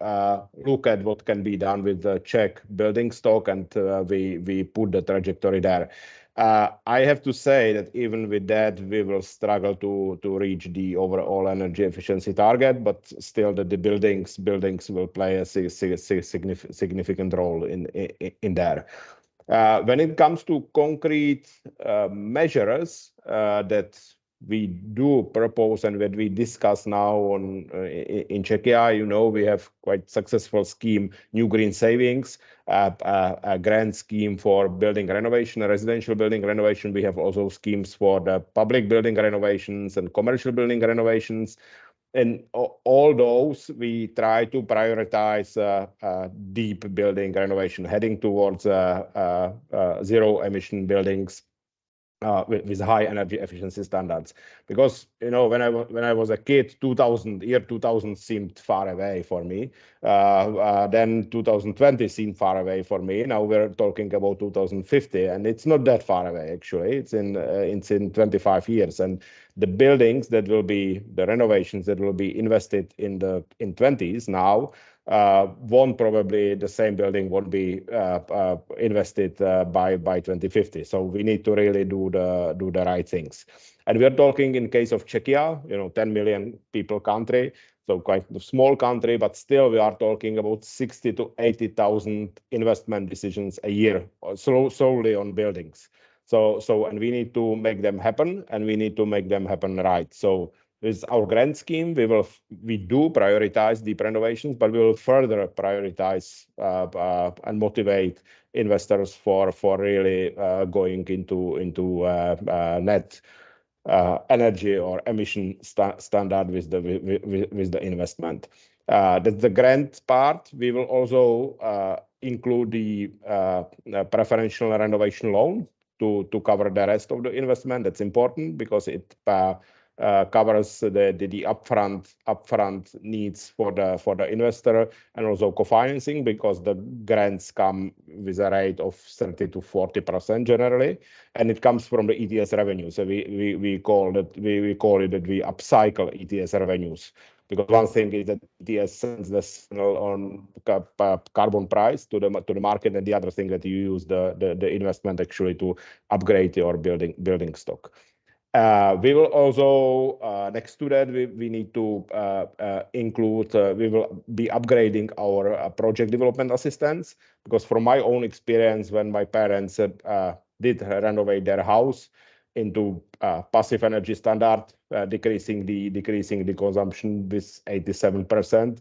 look at what can be done with the Czech building stock, and we put the trajectory there. I have to say that even with that, we will struggle to reach the overall energy efficiency target, but still the buildings will play a significant role in there. When it comes to concrete measures that we do propose and that we discuss now in Czechia, you know, we have quite successful scheme, New Green Savings, a grant scheme for building renovation, residential building renovation. We have also schemes for the public building renovations and commercial building renovations. And all those, we try to prioritize deep building renovation, heading towards zero emission buildings with high energy efficiency standards. Because, you know, when I was a kid, 2000 seemed far away for me. Then 2020 seemed far away for me. Now we're talking about 2050, and it's not that far away actually. It's in 25 years, and the buildings that will be the renovations that will be invested in 20s now. The same building won't be invested by 2050. So we need to really do the right things. And we are talking in case of Czechia, you know, 10 million people country, so quite a small country, but still we are talking about 60 to 80,000 investment decisions a year, solely on buildings. And we need to make them happen, and we need to make them happen right. So with our grant scheme, we do prioritize deep renovations, but we will further prioritize and motivate investors for really going into net energy or emission standard with the investment. That's the grant part. We will also include the preferential renovation loan to cover the rest of the investment. That's important because it covers the upfront needs for the investor, and also co-financing, because the grants come with a rate of 30 to 40% generally, and it comes from the ETS revenue. So we call it that we upcycle ETS revenues, because one thing is that ETS sends the signal on carbon price to the market, and the other thing that you use the investment actually to upgrade your building stock. We will also, next to that, we need to include, we will be upgrading our project development assistance, because from my own experience, when my parents did renovate their house into passive energy standard, decreasing the consumption with 87%,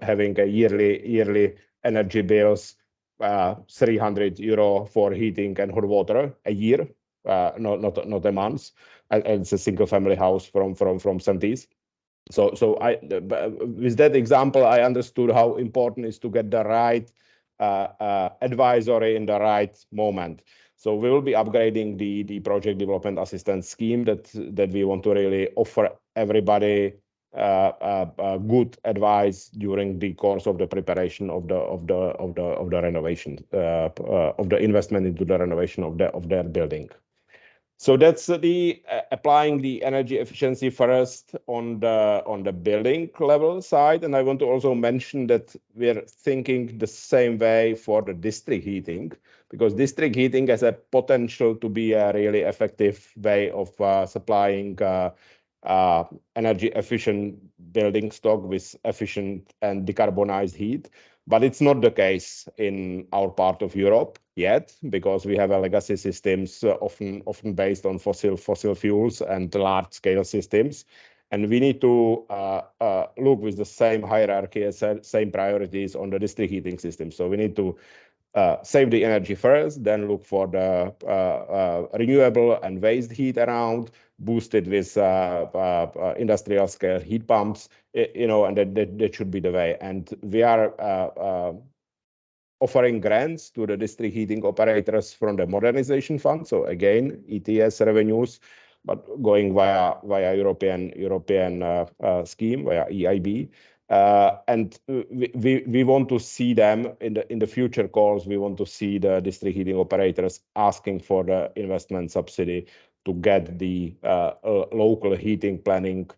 having a yearly energy bills, €300 for heating and hot water a year, not a month, and it's a single family house from 70s. So with that example, I understood how important it is to get the right advisory in the right moment. So we will be upgrading the project development assistance scheme that we want to really offer everybody good advice during the course of the preparation of the renovation of the investment into the renovation of their building. So that's the applying the energy efficiency first on the building level side. And I want to also mention that we're thinking the same way for the district heating, because district heating has a potential to be a really effective way of supplying energy efficient building stock with efficient and decarbonized heat. But it's not the case in our part of Europe yet, because we have a legacy systems often based on fossil fuels and large-scale systems. And we need to look with the same hierarchy, same priorities on the district heating system. So we need to save the energy first, then look for the renewable and waste heat around, boosted with industrial scale heat pumps, and that should be the way. And we are offering grants to the district heating operators from the modernization fund. So again, ETS revenues, but going via European scheme, via EIB. And we want to see them in the future calls. We want to see the district heating operators asking for the investment subsidy to get the local heating planning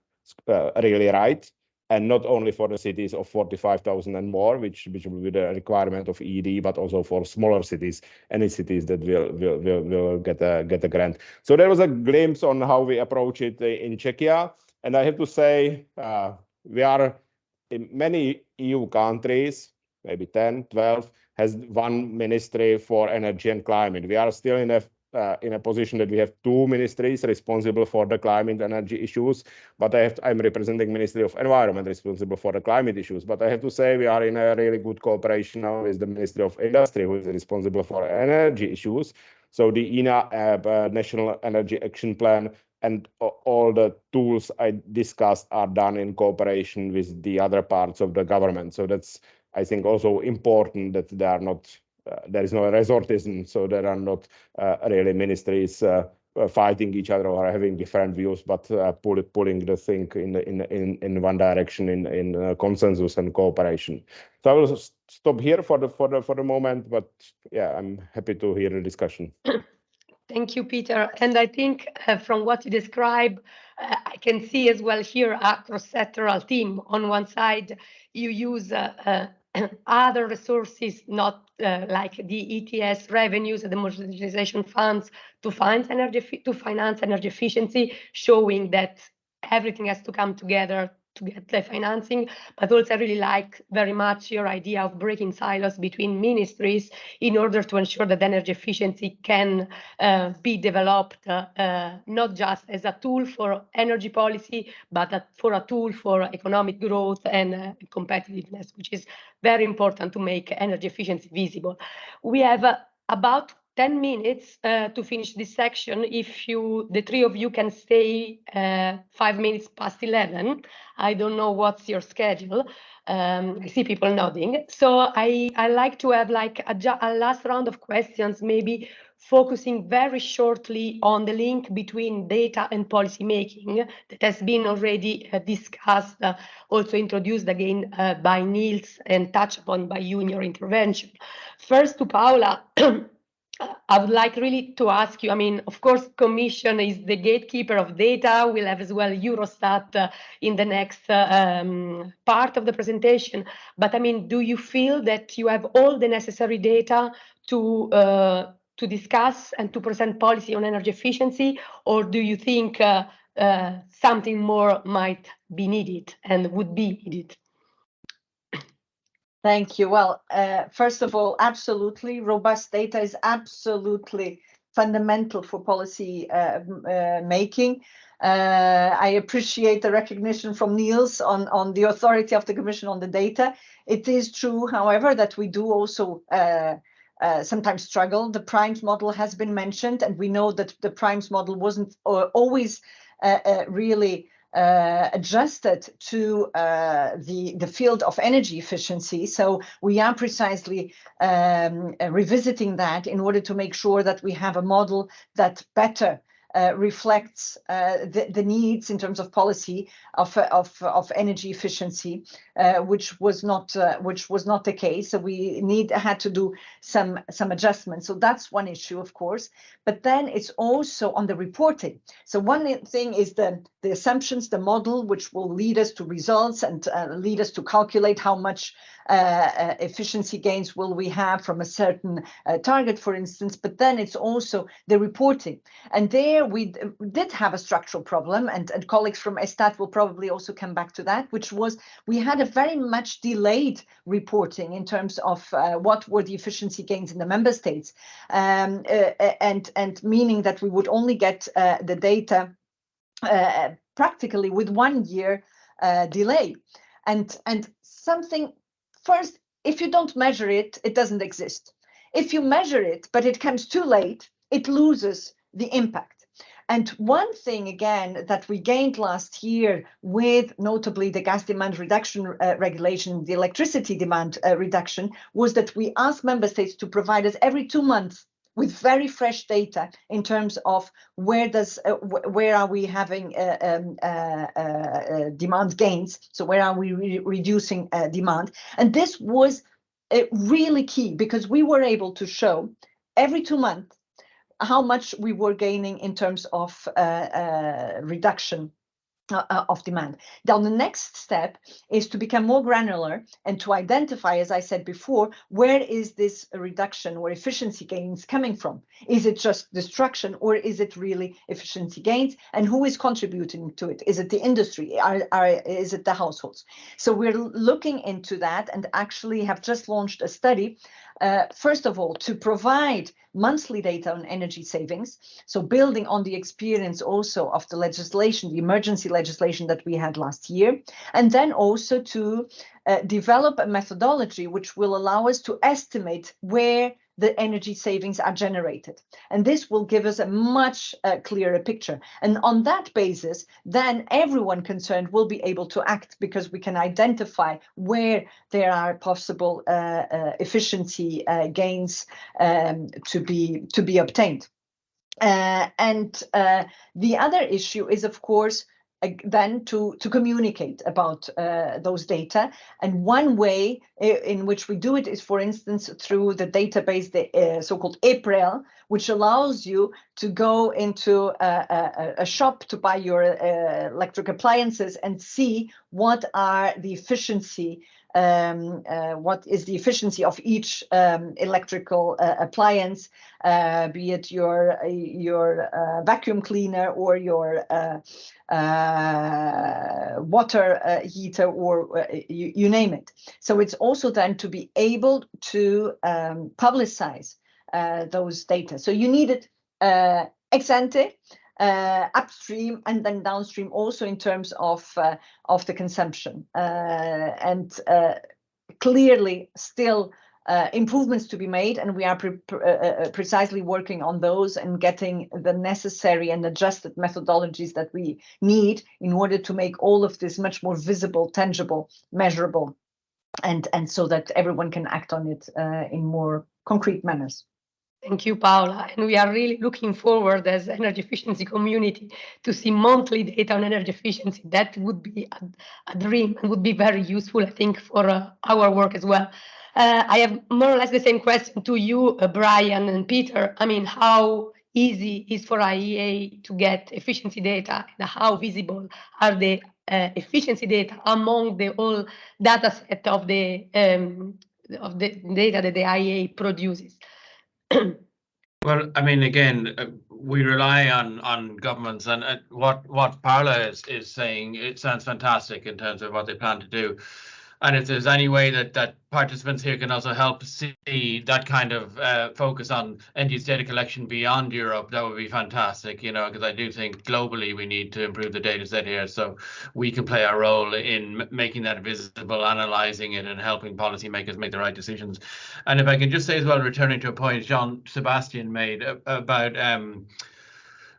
really right, and not only for the cities of 45,000 and more, which will be the requirement of EED, but also for smaller cities, any cities that will get a grant. So there was a glimpse on how we approach it in Czechia, and I have to say we are in many EU countries, maybe 10, 12, has one ministry for energy and climate. We are still in a position that we have two ministries responsible for the climate and energy issues, but I'm representing Ministry of Environment responsible for the climate issues. But I have to say we are in a really good cooperation now with the Ministry of Industry, who is responsible for energy issues. So the INA, National Energy Action Plan, and all the tools I discussed are done in cooperation with the other parts of the government. So that's, I think, also important that they are not there is no resortism, so there are not really ministries fighting each other or having different views, but pulling the thing in one direction in consensus and cooperation. So I will stop here for the moment, but yeah, I'm happy to hear the discussion. Thank you, Peter. And I think from what you describe, I can see as well here a cross-sectoral team. On one side, you use other resources, not like the ETS revenues and the modernization funds to finance energy efficiency, showing that everything has to come together to get the financing. But also I really like very much your idea of breaking silos between ministries in order to ensure that energy efficiency can be developed not just as a tool for energy policy, but for a tool for economic growth and competitiveness, which is very important to make energy efficiency visible. We have about 10 minutes to finish this section. If the three of you can stay 5 minutes past 11, I don't know what's your schedule. I see people nodding. So I like to have like a last round of questions, maybe focusing very shortly on the link between data and policy making that has been already discussed, also introduced again by Niels and touched upon by you in your intervention. First to Paola, I would like really to ask you, I mean, of course, Commission is the gatekeeper of data. We'll have as well Eurostat in the next part of the presentation. But I mean, do you feel that you have all the necessary data to discuss and to present policy on energy efficiency, or do you think something more might be needed and would be needed? Thank you. Well, first of all, absolutely, robust data is absolutely fundamental for policy making. I appreciate the recognition from Niels on the authority of the Commission on the data. It is true, however, that we do also sometimes struggle. The primes model has been mentioned, and we know that the primes model wasn't always really adjusted to the field of energy efficiency. So we are precisely revisiting that in order to make sure that we have a model that better reflects the needs in terms of policy of energy efficiency, which was not the case. So we had to do some adjustments. So that's one issue, of course. But then it's also on the reporting. So one thing is the assumptions, the model, which will lead us to results and lead us to calculate how much efficiency gains will we have from a certain target, for instance. But then it's also the reporting. And there we did have a structural problem, and colleagues from ESTAT will probably also come back to that, which was we had a very much delayed reporting in terms of what were the efficiency gains in the member states, and meaning that we would only get the data practically with 1 year delay. And something, first, if you don't measure it, it doesn't exist. If you measure it, but it comes too late, it loses the impact. And one thing, again, that we gained last year with notably the gas demand reduction regulation, the electricity demand reduction, was that we asked member states to provide us every 2 months with very fresh data in terms of where are we having demand gains, so where are we reducing demand. And this was really key, because we were able to show every 2 months how much we were gaining in terms of reduction of demand. Now, the next step is to become more granular and to identify, as I said before, where is this reduction or efficiency gains coming from? Is it just destruction, or is it really efficiency gains? And who is contributing to it? Is it the industry? Is it the households? So we're looking into that, and actually have just launched a study, first of all, to provide monthly data on energy savings. So building on the experience also of the legislation, the emergency legislation that we had last year, and then also to develop a methodology which will allow us to estimate where the energy savings are generated. And this will give us a much clearer picture. And on that basis, then everyone concerned will be able to act, because we can identify where there are possible efficiency gains to be obtained. And the other issue is, of course, then to communicate about those data. And one way in which we do it is, for instance, through the database, the so-called EPREL, which allows you to go into a shop to buy your electric appliances and see what are the efficiency, what is the efficiency of each electrical appliance, be it your vacuum cleaner or your water heater, or you name it. So it's also then to be able to publicize those data. So you need it ex ante, upstream, and then downstream also in terms of the consumption. And clearly still improvements to be made, and we are precisely working on those and getting the necessary and adjusted methodologies that we need in order to make all of this much more visible, tangible, measurable, and so that everyone can act on it in more concrete manners. Thank you, Paola. And we are really looking forward as energy efficiency community to see monthly data on energy efficiency. That would be a dream and would be very useful, I think, for our work as well. I have more or less the same question to you, Brian and Peter. I mean, how easy is for IEA to get efficiency data, and how visible are the efficiency data among the whole data set of the data that the IEA produces? Well, I mean, again, we rely on governments, and what Paola is saying, it sounds fantastic in terms of what they plan to do. And if there's any way that participants here can also help see that kind of focus on end-use data collection beyond Europe, that would be fantastic, you know, because I do think globally we need to improve the data set here, so we can play our role in making that visible, analysing it, and helping policymakers make the right decisions. And if I can just say as well, returning to a point Jean-Sebastian made about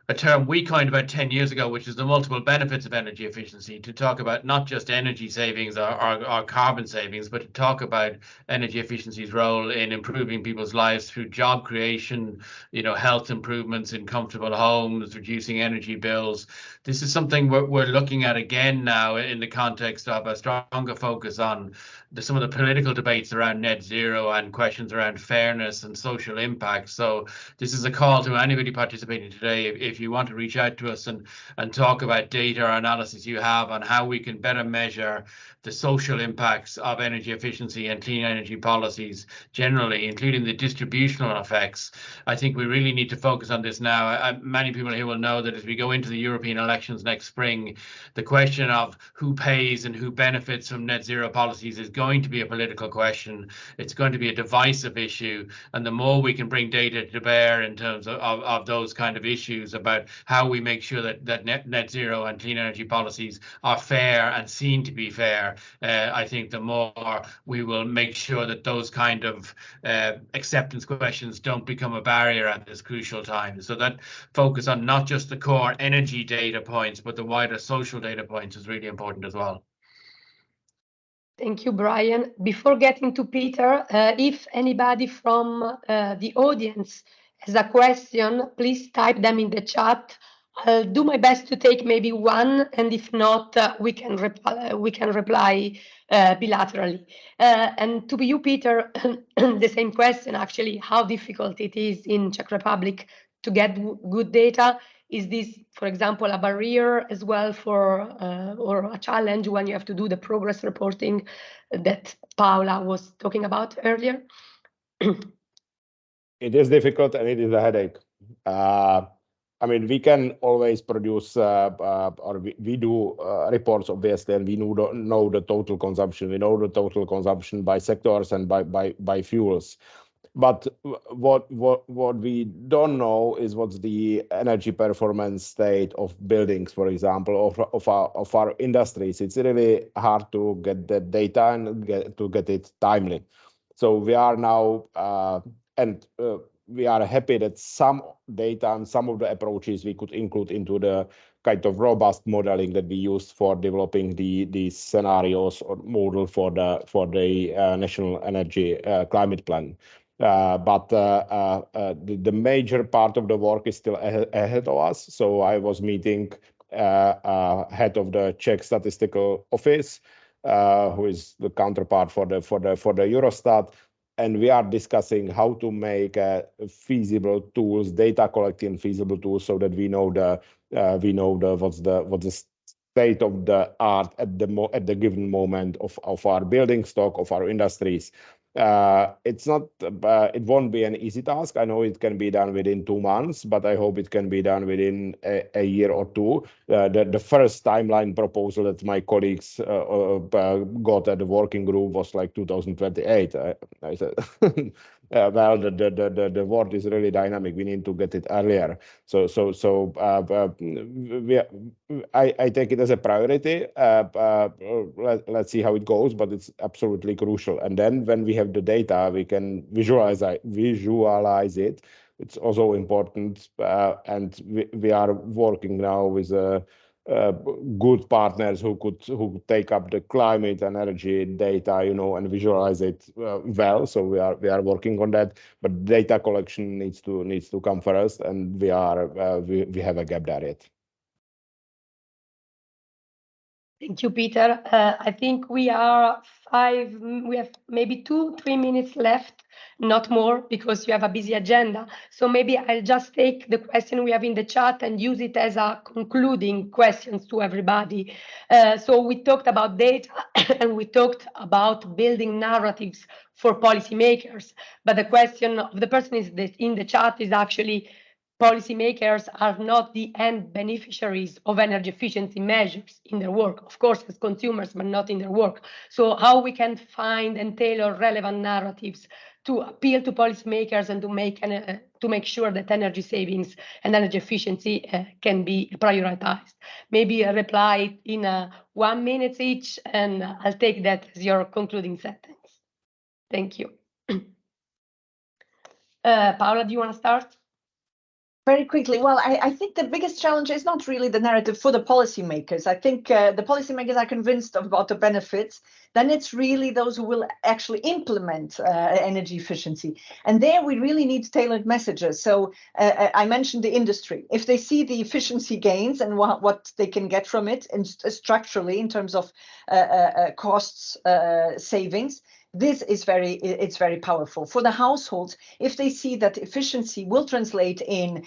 a term we coined about 10 years ago, which is the multiple benefits of energy efficiency, to talk about not just energy savings or carbon savings, but to talk about energy efficiency's role in improving people's lives through job creation, you know, health improvements in comfortable homes, reducing energy bills. This is something we're looking at again now in the context of a stronger focus on some of the political debates around net zero and questions around fairness and social impact. So this is a call to anybody participating today. If you want to reach out to us and talk about data or analysis you have on how we can better measure the social impacts of energy efficiency and clean energy policies generally, including the distributional effects, I think we really need to focus on this now. Many people here will know that as we go into the European elections next spring, the question of who pays and who benefits from net zero policies is going to be a political question. It's going to be a divisive issue, and the more we can bring data to bear in terms of those kind of issues about how we make sure that net zero and clean energy policies are fair and seen to be fair, I think the more we will make sure that those kind of acceptance questions don't become a barrier at this crucial time. So that focus on not just the core energy data points, but the wider social data points is really important as well. Thank you, Brian. Before getting to Peter, if anybody from the audience has a question, please type them in the chat. I'll do my best to take maybe one, and if not, we can reply bilaterally. And to you, Peter, the same question actually: how difficult it is in Czech Republic to get good data? Is this, for example, a barrier as well for or a challenge when you have to do the progress reporting that Paola was talking about earlier? It is difficult and it is a headache. I mean, we can always produce, or we do reports, obviously, and we know the total consumption. We know the total consumption by sectors and by fuels. But what we don't know is what's the energy performance state of buildings, for example, of our industries. It's really hard to get the data and get it timely. So we are now we are happy that some data and some of the approaches we could include into the kind of robust modeling that we used for developing the scenarios or model for the national energy climate plan. But the major part of the work is still ahead of us. So I was meeting head of the Czech Statistical Office, who is the counterpart for the Eurostat, and we are discussing how to make feasible tools, data collecting feasible tools, so that we know what's the state of the art at the given moment of our building stock, of our industries. It's not, it won't be an easy task. I know it can be done within 2 months, but I hope it can be done within a year or two. The first timeline proposal that my colleagues got at the working group was like 2028. I said, well, the world is really dynamic. We need to get it earlier. I take it as a priority. Let's see how it goes, but it's absolutely crucial. And then when we have the data, we can visualize it. It's also important, and we are working now with good partners who take up the climate and energy data, you know, and visualize it well. So we are working on that, but data collection needs to come first, and we have a gap there yet. Thank you, Peter. I think we have maybe 2-3 minutes left, not more, because you have a busy agenda. So maybe I'll just take the question we have in the chat and use it as a concluding questions to everybody. So we talked about data and we talked about building narratives for policymakers. But the question of the person in the chat is actually, policymakers are not the end beneficiaries of energy efficiency measures in their work, of course, as consumers, but not in their work. So how we can find and tailor relevant narratives to appeal to policymakers and to make sure that energy savings and energy efficiency can be prioritized. Maybe a reply in 1 minute each, and I'll take that as your concluding sentence. Thank you. Paola, do you want to start? Very quickly, well, I think the biggest challenge is not really the narrative for the policymakers. I think the policymakers are convinced about the benefits. Then it's really those who will actually implement energy efficiency. And there we really need tailored messages. So I mentioned the industry. If they see the efficiency gains and what they can get from it, and structurally in terms of costs savings, this is very powerful. For the households, if they see that efficiency will translate in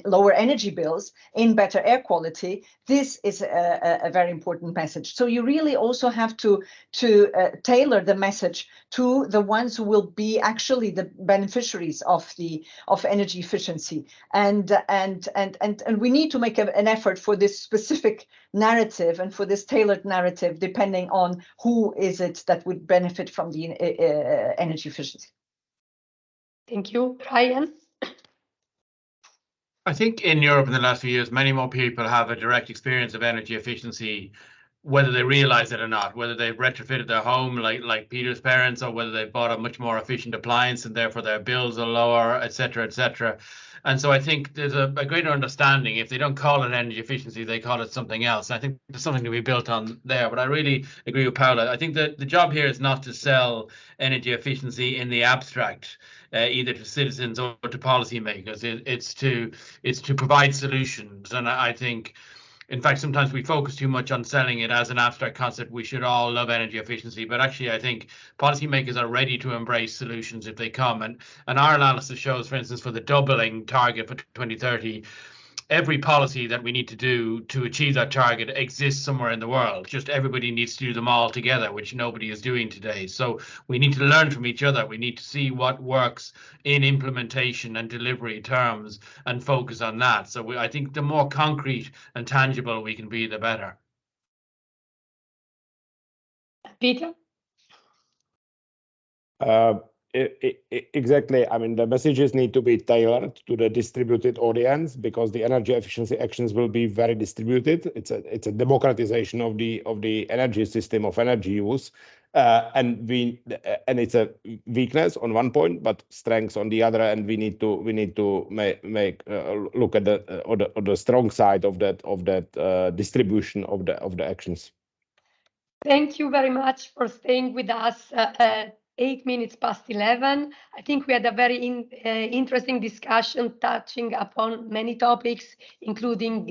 lower energy bills, in better air quality, this is a very important message. So you really also have to tailor the message to the ones who will be actually the beneficiaries of energy efficiency, and we need to make an effort for this specific narrative and for this tailored narrative, depending on who is it that would benefit from the energy efficiency. Thank you. Ryan? I think in Europe in the last few years, many more people have a direct experience of energy efficiency, whether they realize it or not, whether they've retrofitted their home like Peter's parents, or whether they've bought a much more efficient appliance and therefore their bills are lower, etc., etc. And so I think there's a greater understanding. If they don't call it energy efficiency, they call it something else. I think there's something to be built on there. But I really agree with Paola. I think that the job here is not to sell energy efficiency in the abstract, either to citizens or to policymakers. It's to provide solutions. And I think, in fact, sometimes we focus too much on selling it as an abstract concept. We should all love energy efficiency, but actually I think policymakers are ready to embrace solutions if they come. And our analysis shows, for instance, for the doubling target for 2030, every policy that we need to do to achieve that target exists somewhere in the world. Just everybody needs to do them all together, which nobody is doing today. So we need to learn from each other. We need to see what works in implementation and delivery terms and focus on that. So I think the more concrete and tangible we can be, the better. Peter? Exactly. I mean, the messages need to be tailored to the distributed audience, because the energy efficiency actions will be very distributed. It's a democratization of the energy system, of energy use, and it's a weakness on one point, but strengths on the other. And we need to make look at the strong side of that distribution of the actions. Thank you very much for staying with us. 8 minutes past 11. I think we had a very interesting discussion touching upon many topics, including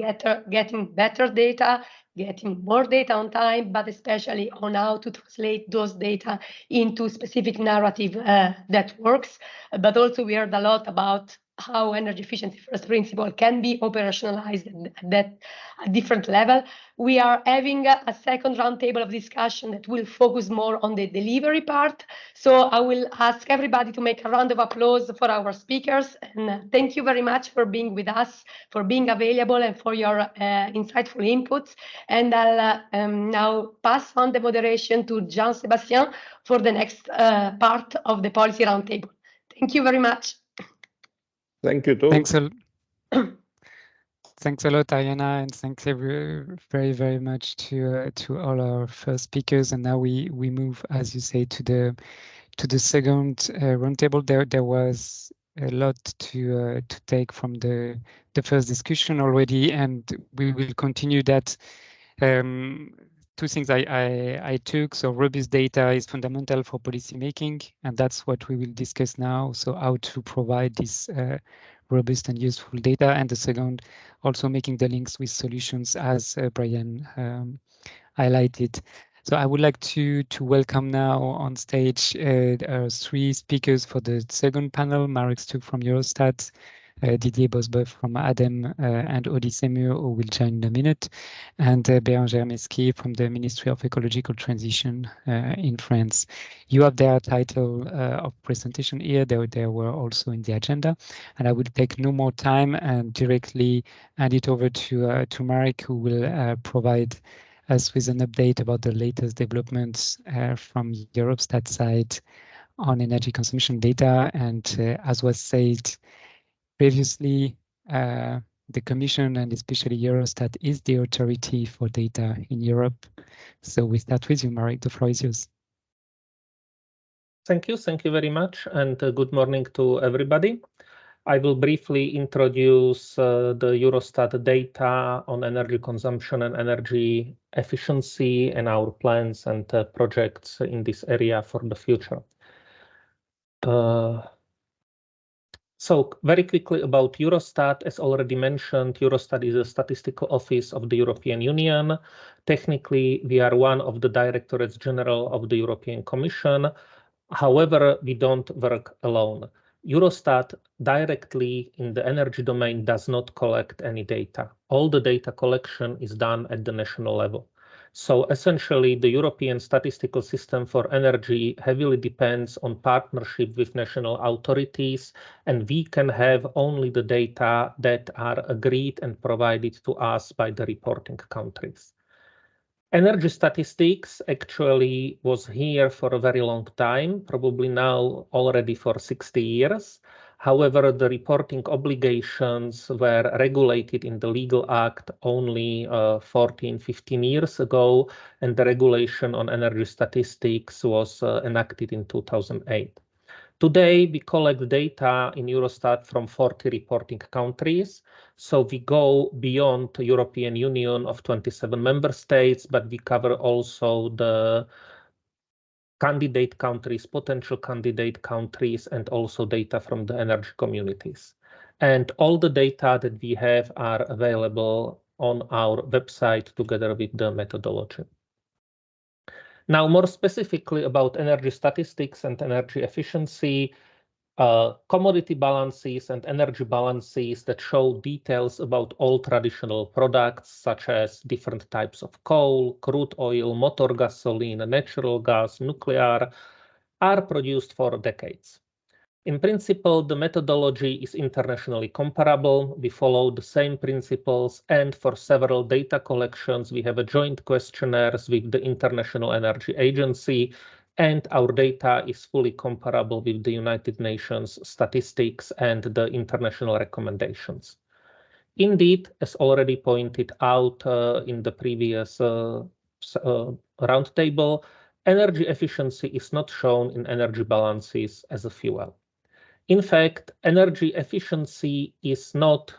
getting better data, getting more data on time, but especially on how to translate those data into specific narrative that works. But also we heard a lot about how energy efficiency first principle can be operationalized at a different level. We are having a second roundtable of discussion that will focus more on the delivery part. So I will ask everybody to make a round of applause for our speakers. And thank you very much for being with us, for being available, and for your insightful inputs. And I'll now pass on the moderation to Jean-Sébastien for the next part of the policy roundtable. Thank Thank you very much. Thank you too. Thanks a lot, Arianna, and thanks very much to all our first speakers. And now we move, as you say, to the second roundtable. There was a lot to take from the first discussion already, and we will continue that. Two things I took. So robust data is fundamental for policy making, and that's what we will discuss now. So how to provide this robust and useful data, and the second, also making the links with solutions, as Brian highlighted. So I would like to welcome now on stage three speakers for the second panel: Marek Stuk from Eurostat, Didier Bosboeuf from ADEME and ODYSSEE-MURE, who will join in a minute, and Bérengère Mesquier from the Ministry of Ecological Transition in France. You have their title of presentation here. They were also in the agenda, and I will take no more time and directly hand it over to Marek, who will provide us with an update about the latest developments from Eurostat side on energy consumption data. And as was said previously, the Commission and especially Eurostat is the authority for data in Europe. So we start with you, Marek. The floor is yours. Thank you very much, and good morning to everybody. I will briefly introduce the Eurostat data on energy consumption and energy efficiency and our plans and projects in this area for the future. So very quickly about Eurostat. As already mentioned, Eurostat is a statistical office of the European Union. Technically, we are one of the Directorates General of the European Commission. However, we don't work alone. Eurostat directly in the energy domain does not collect any data. All the data collection is done at the national level. So essentially, the European statistical system for energy heavily depends on partnership with national authorities, and we can have only the data that are agreed and provided to us by the reporting countries. Energy statistics actually was here for a very long time, probably now already for 60 years. However, the reporting obligations were regulated in the legal act only 14, 15 years ago, and the regulation on energy statistics was enacted in 2008. Today, we collect data in Eurostat from 40 reporting countries. So we go beyond the European Union of 27 member states, but we cover also the candidate countries, potential candidate countries, and also data from the energy communities. And all the data that we have are available on our website together with the methodology. Now, more specifically about energy statistics and energy efficiency, commodity balances and energy balances that show details about all traditional products, such as different types of coal, crude oil, motor gasoline, natural gas, nuclear, are produced for decades. In principle, the methodology is internationally comparable. We follow the same principles, and for several data collections, we have a joint questionnaires with the International Energy Agency, and our data is fully comparable with the United Nations statistics and the international recommendations. Indeed, as already pointed out in the previous roundtable, energy efficiency is not shown in energy balances as a fuel. In fact, energy efficiency is not,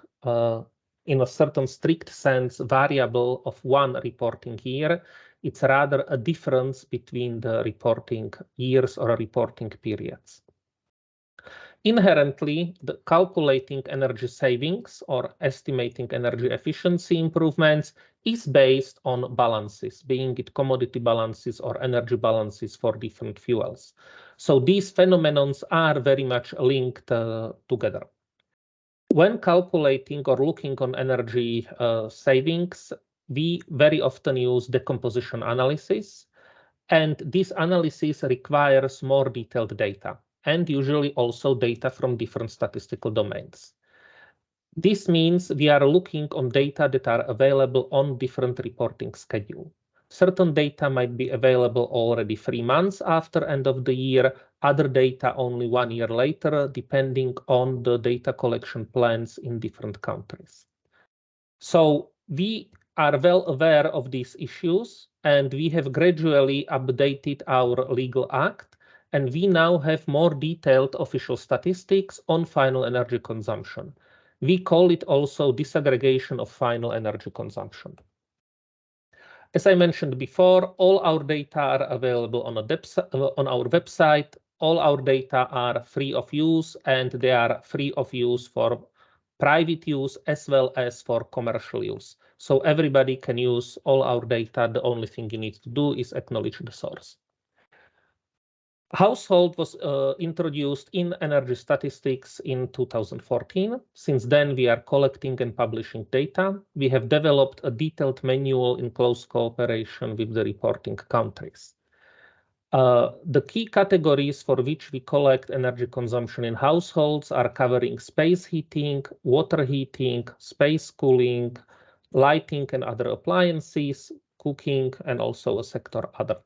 in a certain strict sense, variable of one reporting year. It's rather a difference between the reporting years or reporting periods. Inherently, the calculating energy savings or estimating energy efficiency improvements is based on balances, being it commodity balances or energy balances for different fuels. So these phenomena are very much linked together. When calculating or looking on energy savings, we very often use decomposition analysis, and this analysis requires more detailed data, and usually also data from different statistical domains. This means we are looking on data that are available on different reporting schedules. Certain data might be available already 3 months after end of the year, other data only 1 year later, depending on the data collection plans in different countries. So we are well aware of these issues, and we have gradually updated our legal act, and we now have more detailed official statistics on final energy consumption. We call it also disaggregation of final energy consumption. As I mentioned before, all our data are available on our website. All our data are free of use, and they are free of use for private use as well as for commercial use. So everybody can use all our data. The only thing you need to do is acknowledge the source. Household was introduced in energy statistics in 2014. Since then, we are collecting and publishing data. We have developed a detailed manual in close cooperation with the reporting countries. The key categories for which we collect energy consumption in households are covering space heating, water heating, space cooling, lighting and other appliances, cooking, and also a sector other.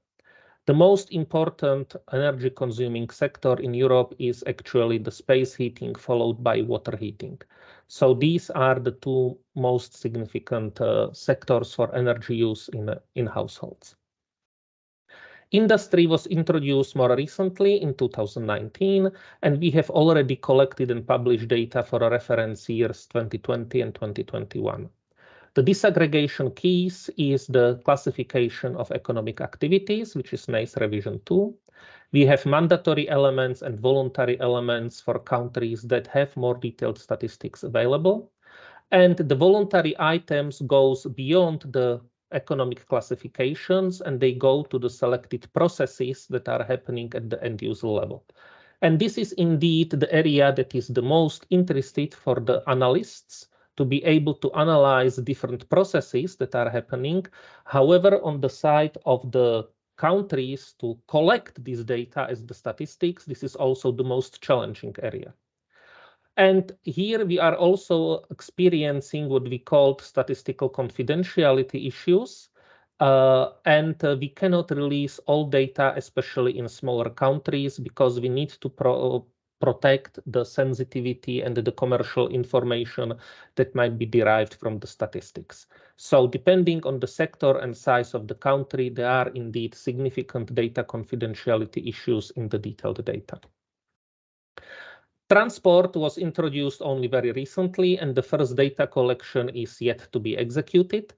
The most important energy consuming sector in Europe is actually the space heating, followed by water heating. So these are the two most significant sectors for energy use in households. Industry was introduced more recently in 2019, and we have already collected and published data for reference years 2020 and 2021. The disaggregation keys is the classification of economic activities, which is NACE revision 2. We have mandatory elements and voluntary elements for countries that have more detailed statistics available. And the voluntary items goes beyond the economic classifications, and they go to the selected processes that are happening at the end user level. And this is indeed the area that is the most interested for the analysts to be able to analyze different processes that are happening. However, on the side of the countries to collect this data as the statistics, this is also the most challenging area. And here we are also experiencing what we call statistical confidentiality issues. We cannot release all data, especially in smaller countries, because we need to protect the sensitivity and the commercial information that might be derived from the statistics. So depending on the sector and size of the country, there are indeed significant data confidentiality issues in the detailed data. Transport was introduced only very recently, and the first data collection is yet to be executed.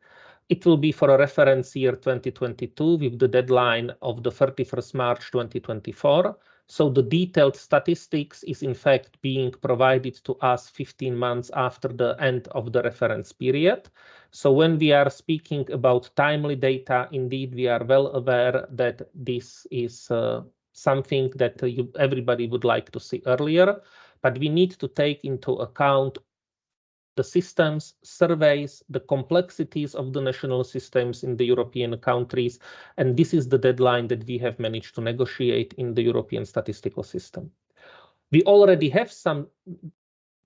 It will be for a reference year 2022 with the deadline of the 31st March 2024. So the detailed statistics is in fact being provided to us 15 months after the end of the reference period. So when we are speaking about timely data, indeed we are well aware that this is something that everybody would like to see earlier, but we need to take into account the systems, surveys, the complexities of the national systems in the European countries, and this is the deadline that we have managed to negotiate in the European statistical system. We already have some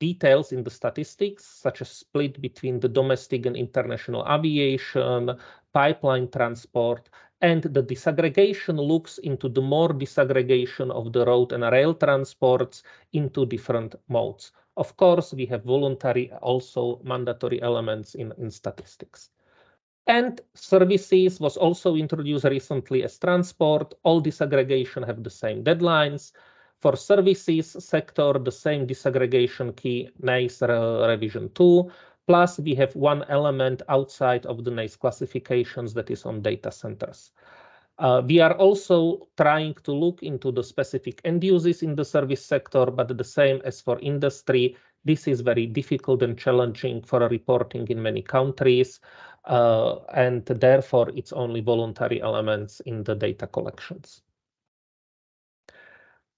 details in the statistics, such as split between the domestic and international aviation, pipeline transport, and the disaggregation looks into the more disaggregation of the road and rail transports into different modes. Of course, we have voluntary, also mandatory elements in statistics. And services was also introduced recently as transport. All disaggregation have the same deadlines. For services sector, the same disaggregation key, NACE revision 2, plus we have one element outside of the NACE classifications that is on data centers. We are also trying to look into the specific end uses in the service sector, but the same as for industry, this is very difficult and challenging for reporting in many countries, and therefore it's only voluntary elements in the data collections.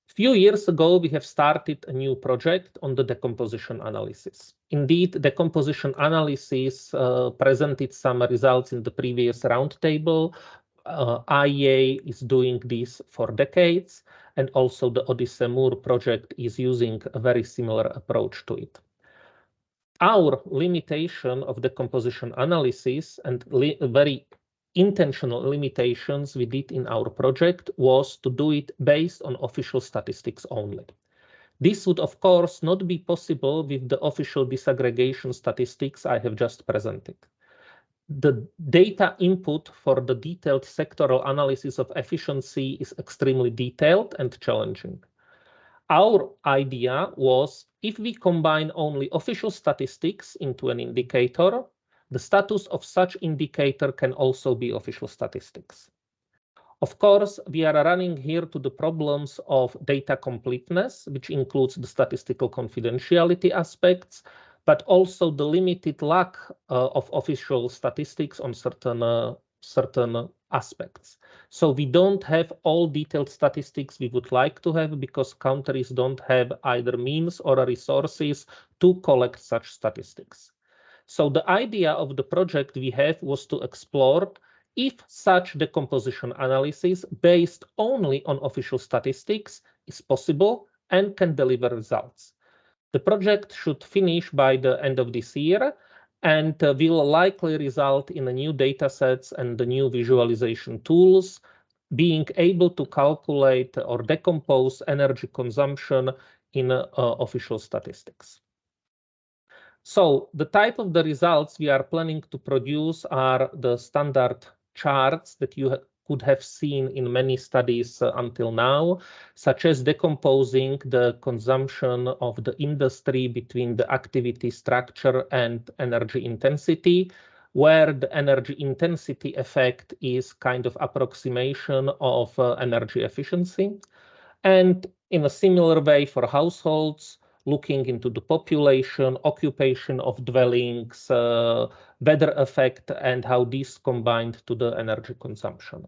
Few years ago, we have started a new project on the decomposition analysis. Indeed, decomposition analysis presented some results in the previous roundtable. IEEE is doing this for decades, and also the ODYSSEE-MURE project is using a very similar approach to it. Our limitation of decomposition analysis and very intentional limitations we did in our project was to do it based on official statistics only. This would, of course, not be possible with the official disaggregation statistics I have just presented. The data input for the detailed sectoral analysis of efficiency is extremely detailed and challenging. Our idea was, if we combine only official statistics into an indicator, the status of such indicator can also be official statistics. Of course, we are running here to the problems of data completeness, which includes the statistical confidentiality aspects, but also the limited lack of official statistics on certain aspects. So we don't have all detailed statistics we would like to have because countries don't have either means or resources to collect such statistics. So the idea of the project we have was to explore if such decomposition analysis based only on official statistics is possible and can deliver results. The project should finish by the end of this year and will likely result in a new data sets and the new visualization tools, being able to calculate or decompose energy consumption in official statistics. So the type of the results we are planning to produce are the standard charts that you could have seen in many studies until now, such as decomposing the consumption of the industry between the activity structure and energy intensity, where the energy intensity effect is kind of approximation of energy efficiency. And in a similar way for households, looking into the population, occupation of dwellings, weather effect, and how this combined to the energy consumption.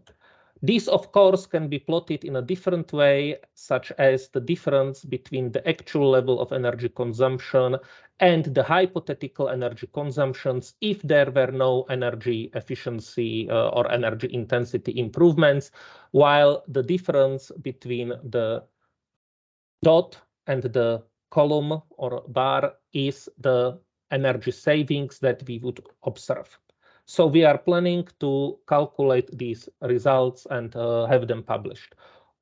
This, of course, can be plotted in a different way, such as the difference between the actual level of energy consumption and the hypothetical energy consumptions if there were no energy efficiency or energy intensity improvements, while the difference between the dot and the column or bar is the energy savings that we would observe. So we are planning to calculate these results and have them published.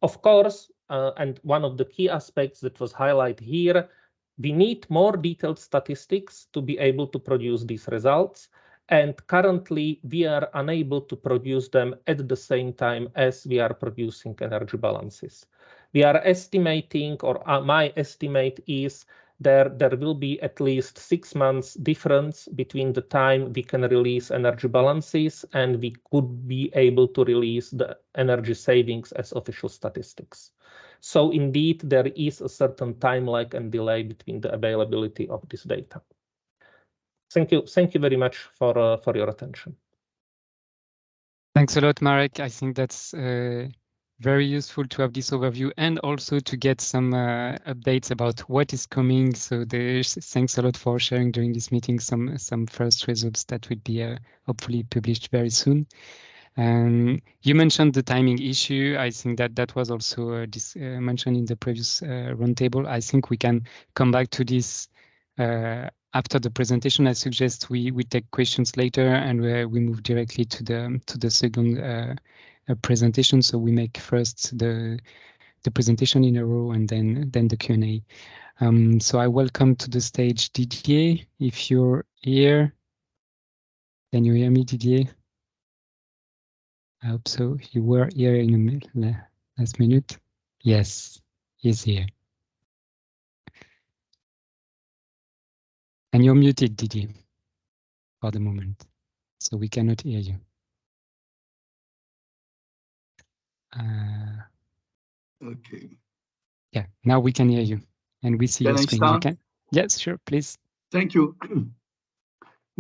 Of course, and one of the key aspects that was highlighted here, we need more detailed statistics to be able to produce these results. And currently, we are unable to produce them at the same time as we are producing energy balances. We are estimating, or my estimate is, there will be at least 6 months difference between the time we can release energy balances and we could be able to release the energy savings as official statistics. So indeed, there is a certain time lag and delay between the availability of this data. Thank you very much for your attention. Thanks a lot, Marek. I think that's very useful to have this overview and also to get some updates about what is coming. So thanks a lot for sharing during this meeting some first results that will be hopefully published very soon. You mentioned the timing issue. I think that was also mentioned in the previous roundtable. I think we can come back to this after the presentation. I suggest we take questions later and we move directly to the second presentation. So we make first the presentation in a row and then the Q&A. So I welcome to the stage Didier. If you're here, can you hear me, Didier? I hope so. You were here in the last minute. Yes, he's here. And you're muted, Didier, for the moment, so we cannot hear you. Okay. Yeah, now we can hear you, and we see your screen. Can I start? Yes, sure, please. Thank you.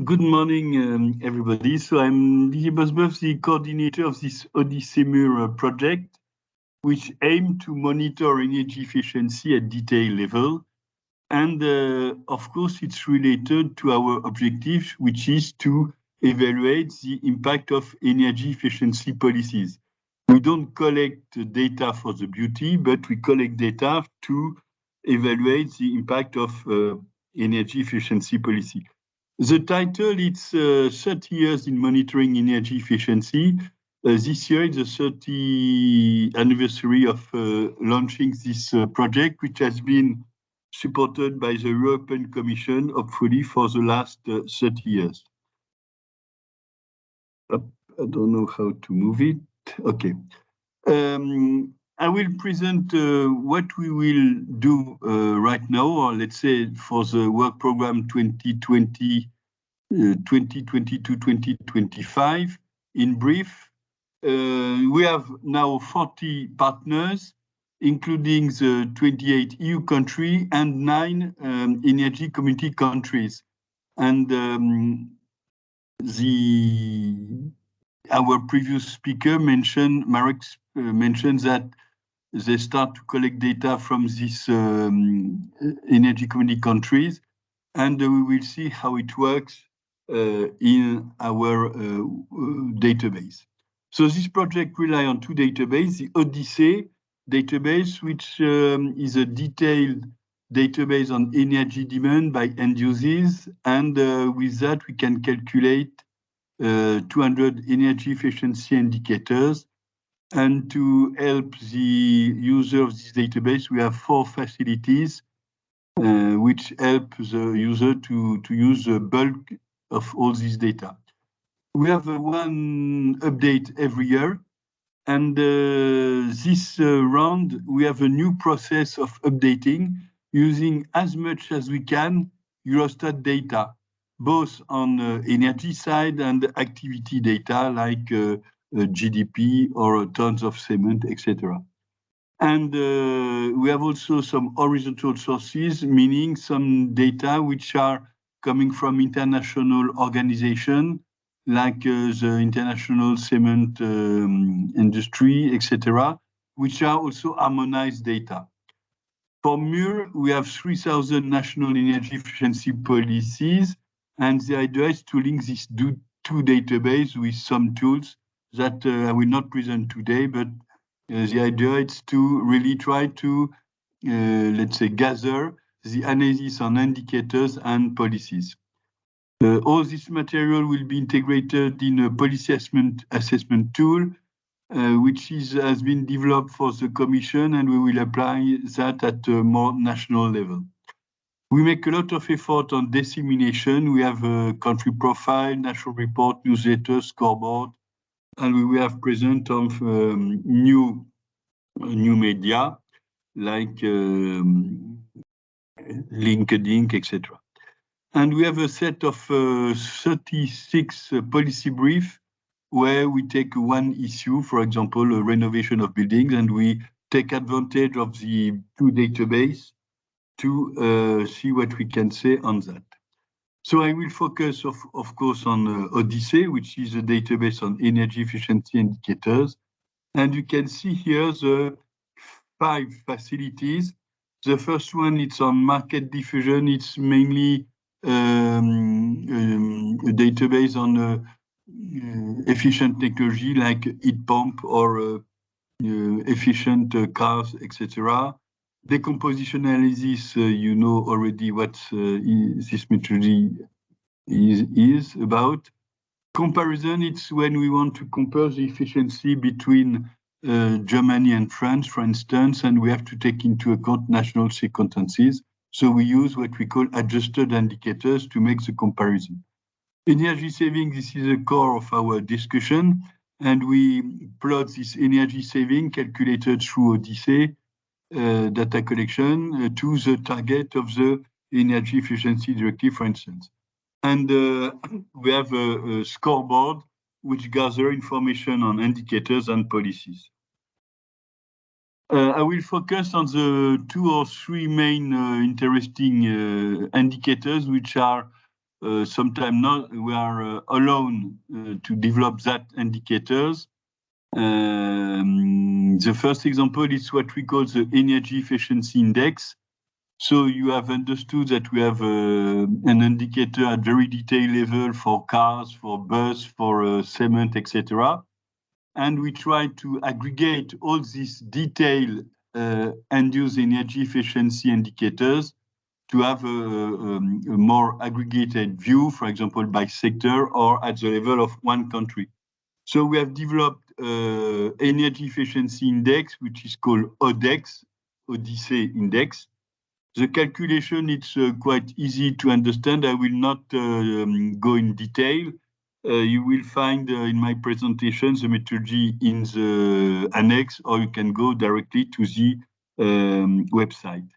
Good morning, everybody. So I'm Didier Bosboeuf, the coordinator of this ODYSSEE-MURE project, which aims to monitor energy efficiency at detail level. And of course, it's related to our objective, which is to evaluate the impact of energy efficiency policies. We don't collect data for the beauty, but we collect data to evaluate the impact of energy efficiency policy. The title, it's 30 years in monitoring energy efficiency. This year is the 30th anniversary of launching this project, which has been supported by the European Commission, hopefully for the last 30 years. I don't know how to move it. Okay. I will present what we will do right now, or let's say for the work program 2022-2025. In brief, we have now 40 partners, including the 28 EU countries and 9 energy community countries. And our previous speaker mentioned, Marek mentioned that they start to collect data from these energy community countries, and we will see how it works in our database. So this project relies on 2 databases, the ODYSSEE database, which is a detailed database on energy demand by end users, and with that we can calculate 200 energy efficiency indicators. And to help the user of this database, we have 4 facilities which help the user to use the bulk of all this data. We have one update every year, and this round we have a new process of updating using as much as we can Eurostat data, both on energy side and activity data like GDP or tons of cement, etc. And we have also some horizontal sources, meaning some data which are coming from international organizations like the International Cement Industry, etc., which are also harmonized data. For MURE, we have 3,000 national energy efficiency policies, and the idea is to link these 2 databases with some tools that I will not present today, but the idea is to really try to, let's say, gather the analysis on indicators and policies. All this material will be integrated in a policy assessment tool, which has been developed for the Commission, and we will apply that at a more national level. We make a lot of effort on dissemination. We have a country profile, national report, newsletter, scoreboard, and we will have present of new media like LinkedIn, etc. And we have a set of 36 policy briefs where we take one issue, for example, a renovation of buildings, and we take advantage of the 2 databases to see what we can say on that. So I will focus, of course, on ODYSSEE, which is a database on energy efficiency indicators. And you can see here the 5 facilities. The first one, it's on market diffusion. It's mainly a database on efficient technology like heat pump or efficient cars, etc. Decomposition analysis, you know already what this methodology is about. Comparison, it's when we want to compare the efficiency between Germany and France, for instance, and we have to take into account national circumstances. So we use what we call adjusted indicators to make the comparison. Energy saving, this is the core of our discussion, and we plot this energy saving calculated through ODYSSEE data collection to the target of the energy efficiency directive, for instance. And we have a scoreboard which gather information on indicators and policies. I will focus on the 2 or 3 main interesting indicators, which are sometimes not, we are alone to develop that indicators. The first example is what we call the energy efficiency index. So you have understood that we have an indicator at very detailed level for cars, for bus, for cement, etc. And we try to aggregate all these detailed end-use energy efficiency indicators to have a more aggregated view, for example, by sector or at the level of one country. So we have developed energy efficiency index, which is called ODYSSEE index. The calculation, it's quite easy to understand. I will not go in detail. You will find in my presentation the methodology in the annex, or you can go directly to the website.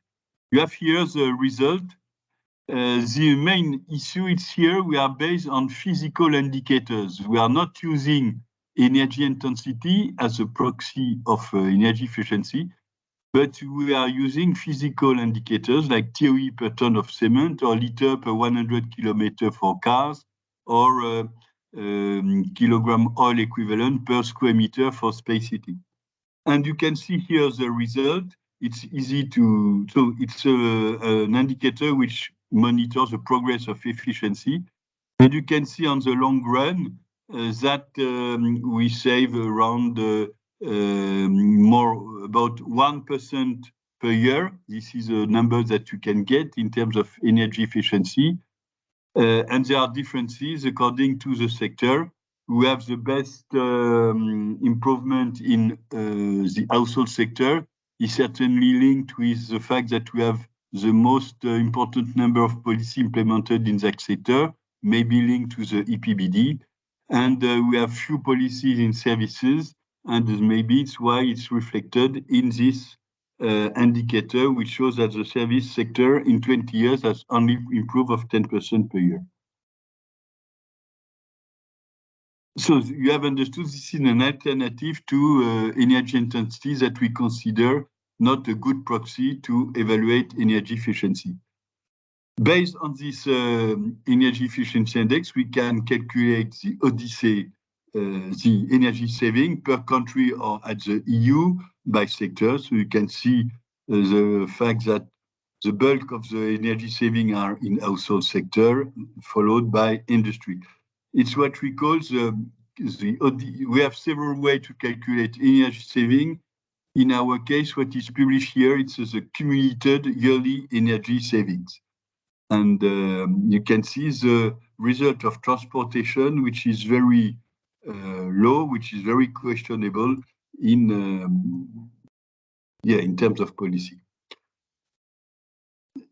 You have here the result. The main issue is here we are based on physical indicators. We are not using energy intensity as a proxy of energy efficiency, but we are using physical indicators like TOE per ton of cement or liter per 100 kilometer for cars, or kilogram oil equivalent per square meter for space heating. And you can see here the result. It's easy to, so it's an indicator which monitors the progress of efficiency. And you can see on the long run that we save around more about 1% per year. This is a number that you can get in terms of energy efficiency. And there are differences according to the sector. We have the best improvement in the household sector. Is certainly linked with the fact that we have the most important number of policy implemented in that sector, maybe linked to the EPBD. And we have few policies in services, and maybe it's why it's reflected in this indicator, which shows that the service sector in 20 years has only improved of 10% per year. So you have understood this is an alternative to energy intensity that we consider not a good proxy to evaluate energy efficiency. Based on this energy efficiency index, we can calculate the ODYSSEE, the energy saving per country or at the EU by sector. So you can see the fact that the bulk of the energy saving are in household sector, followed by industry. It's what we call we have several ways to calculate energy saving. In our case, what is published here, it's the accumulated yearly energy savings. And you can see the result of transportation, which is very low, which is very questionable in terms of policy.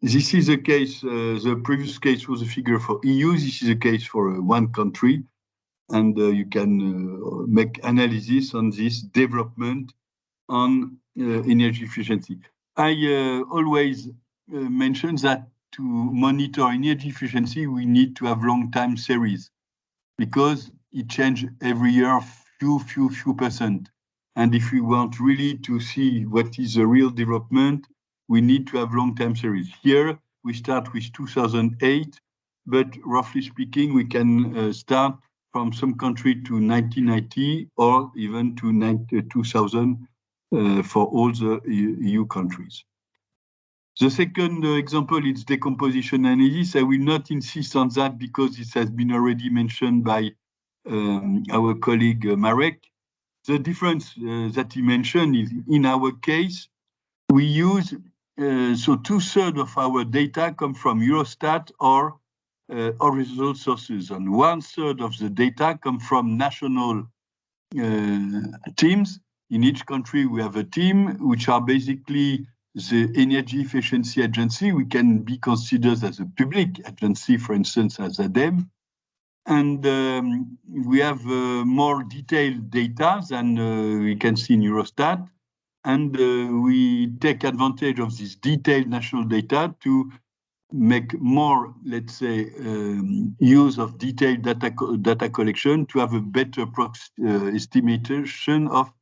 This is a case, the previous case was a figure for EU, this is a case for one country, and you can make analysis on this development on energy efficiency. I always mention that to monitor energy efficiency, we need to have long time series because it changes every year few percent. And if we want really to see what is the real development, we need to have long time series. Here, we start with 2008, but roughly speaking, we can start from some country to 1990 or even to 2000 for all the EU countries. The second example is decomposition analysis. I will not insist on that because it has been already mentioned by our colleague Marek. The difference that he mentioned is in our case, we use, so 2/3 of our data come from Eurostat or horizontal sources, and 1/3 of the data come from national teams. In each country, we have a team, which are basically the energy efficiency agency. We can be considered as a public agency, for instance, as ADEME. And we have more detailed data than we can see in Eurostat. And we take advantage of this detailed national data to make more, let's say, use of detailed data collection to have a better estimation of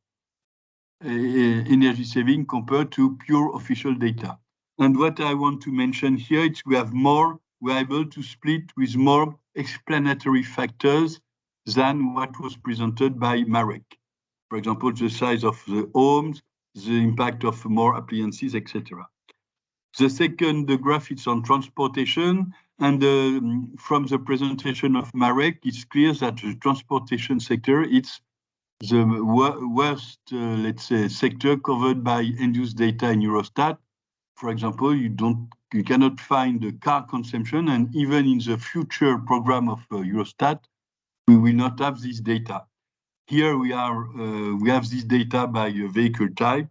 energy saving compared to pure official data. And what I want to mention here is we're able to split with more explanatory factors than what was presented by Marek. For example, the size of the homes, the impact of more appliances, etc. The second graph is on transportation, and from the presentation of Marek, it's clear that the transportation sector, it's the worst, let's say, sector covered by end-use data in Eurostat. For example, you don't you cannot find the car consumption, and even in the future program of Eurostat, we will not have this data. Here we have this data by vehicle type,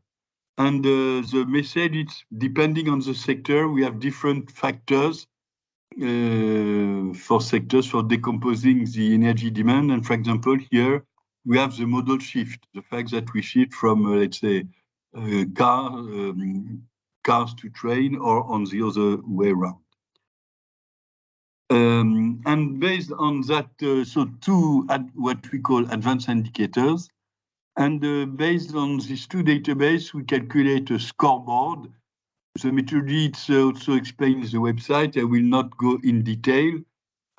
and the message is depending on the sector, we have different factors for sectors for decomposing the energy demand. And for example, here we have the modal shift, the fact that we shift from, let's say, cars to train or on the other way around. And based on that, so two what we call advanced indicators. And based on these two databases, we calculate a scoreboard. The methodology also explains the website. I will not go in detail.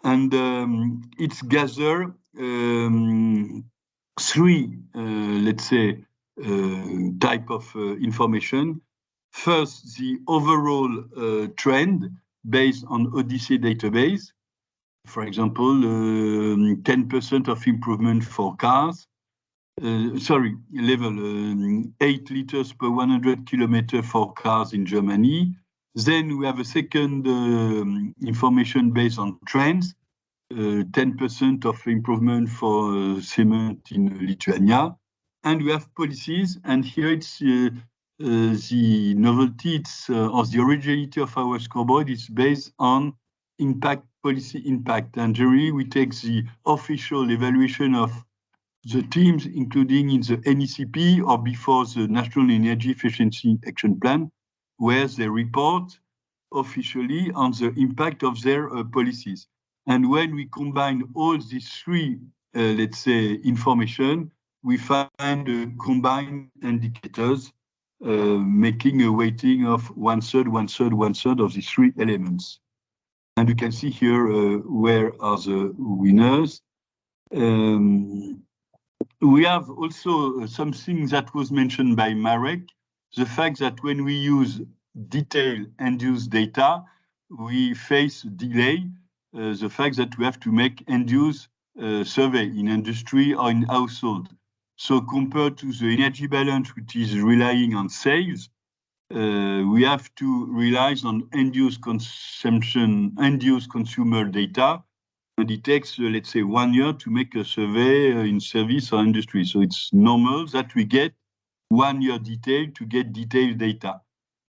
And it's gather three, let's say, type of information. First, the overall trend based on ODYSSEE database. For example, 10% of improvement for cars. Level 8 liters per 100 kilometers for cars in Germany. Then we have a second information based on trends, 10% of improvement for cement in Lithuania. And we have policies, and here it's the novelty, or the originality of our scoreboard is based on policy impact. And generally, we take the official evaluation of the teams, including in the NECP or before the National Energy Efficiency Action Plan, where they report officially on the impact of their policies. And when we combine all these three, let's say, information, we find combined indicators, making a weighting of 1/3, 1/3, 1/3 of these three elements. And you can see here where are the winners. We have also something that was mentioned by Marek, the fact that when we use detailed end-use data, we face delay, the fact that we have to make end-use survey in industry or in household. So compared to the energy balance, which is relying on sales, we have to rely on end-use consumption, end-use consumer data, and it takes, let's say, 1 year to make a survey in service or industry. So it's normal that we get 1 year detail to get detailed data.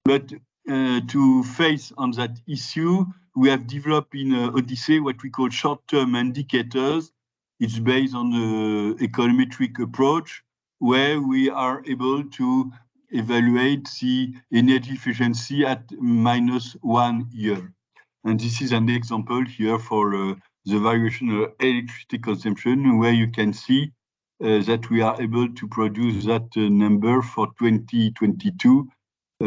But to face on that issue, we have developed in ODYSSEE what we call short-term indicators. It's based on the econometric approach, where we are able to evaluate the energy efficiency at -1 year. And this is an example here for the variation of electricity consumption, where you can see that we are able to produce that number for 2022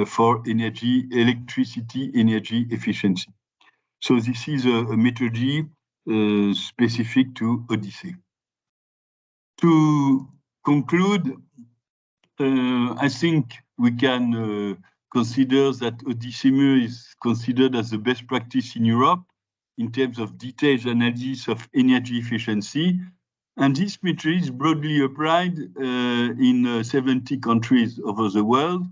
for electricity energy efficiency. So this is a methodology specific to ODYSSEE. To conclude, I think we can consider that ODYSSEE-MURE is considered as the best practice in Europe in terms of detailed analysis of energy efficiency. And this metric is broadly applied in 70 countries over the world.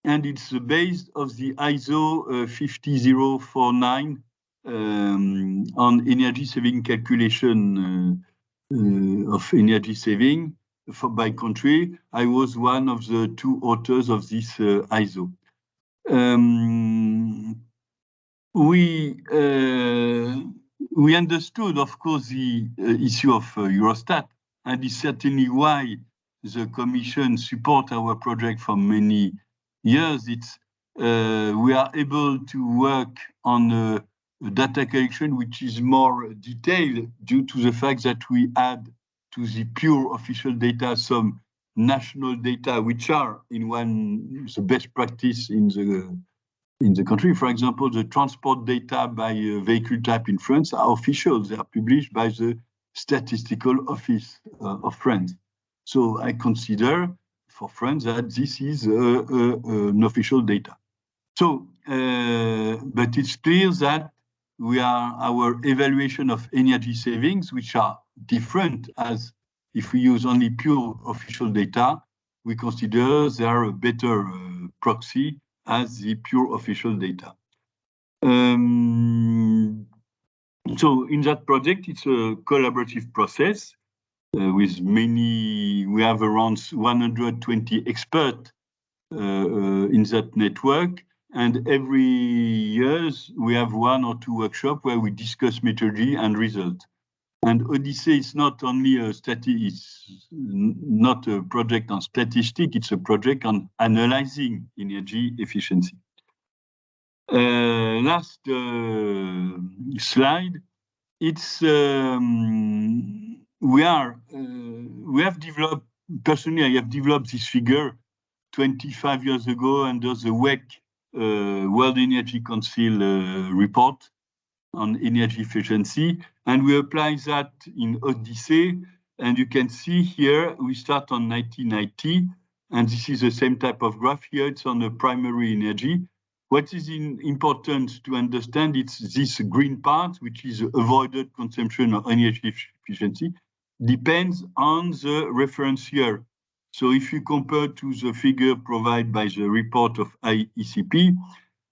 And it's based on the ISO 50049 on energy saving calculation of energy saving by country. I was one of the 2 authors of this ISO. We understood, of course, the issue of Eurostat, and it's certainly why the Commission support our project for many years. We are able to work on data collection which is more detailed due to the fact that we add to the pure official data some national data which are the best practice in the country. For example, the transport data by vehicle type in France are official. They are published by the Statistical Office of France. So I consider for France that this is an official data. So, but it's clear that our evaluation of energy savings, which are different as if we use only pure official data, we consider they are a better proxy as the pure official data. So in that project, it's a collaborative process with many, we have around 120 experts in that network. And every year we have 1 or 2 workshops where we discuss methodology and result. And ODYSSEE is not only it's not a project on statistics, it's a project on analyzing energy efficiency. Last slide. It's we have developed, personally I have developed this figure 25 years ago under the WEC World Energy Council report on energy efficiency, and we apply that in ODYSSEE. And you can see here we start on 1990, and this is the same type of graph here. It's on the primary energy. What is important to understand, it's this green part, which is avoided consumption of energy efficiency, depends on the reference year. So if you compare to the figure provided by the report of IEECP,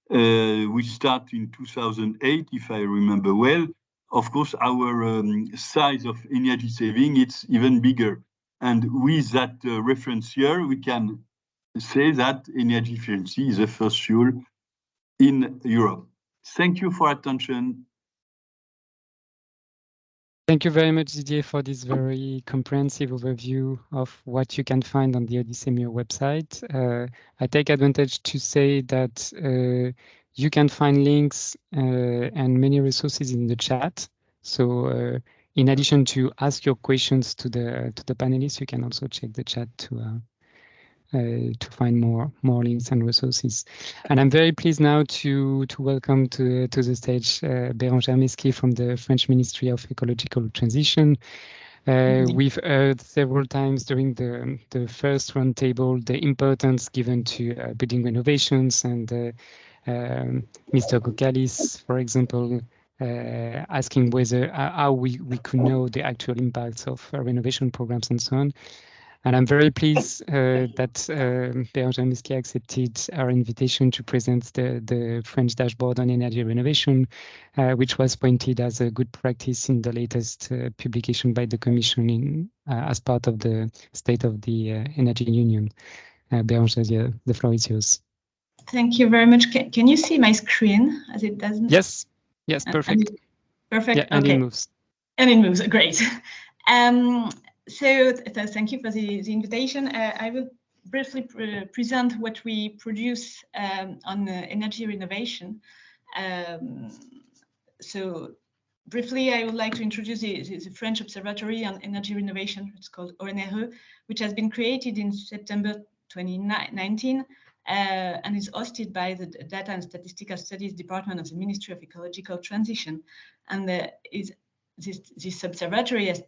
we start in 2008, if I remember well. Of course, our size of energy saving, it's even bigger. And with that reference year, we can say that energy efficiency is the first fuel in Europe. Thank you for attention. Thank you very much, Didier, for this very comprehensive overview of what you can find on the ODYSSEE-MURE website. I take advantage to say that you can find links and many resources in the chat. So in addition to ask your questions to the panelists, you can also check the chat to find more links and resources. And I'm very pleased now to welcome to the stage Bérangère Mesquier from the French Ministry of Ecological Transition. We've heard several times during the first roundtable the importance given to building renovations, and Mr. Kokalis, for example, asking whether how we could know the actual impacts of renovation programs and so on. And I'm very pleased that Bérangère Mesquier accepted our invitation to present the French dashboard on energy renovation, which was pointed as a good practice in the latest publication by the Commission as part of the State of the Energy Union. Bérangère, the floor is yours. Thank you very much. Can you see my screen as it doesn't? Yes, perfect. Perfect. Yeah, and okay. it moves. And it moves, great. So thank you for the invitation. I will briefly present what we produce on energy renovation. So briefly, I would like to introduce the French Observatory on Energy Renovation. It's called ONRE, which has been created in September 2019 and is hosted by the Data and Statistical Studies Department of the Ministry of Ecological Transition. And this observatory has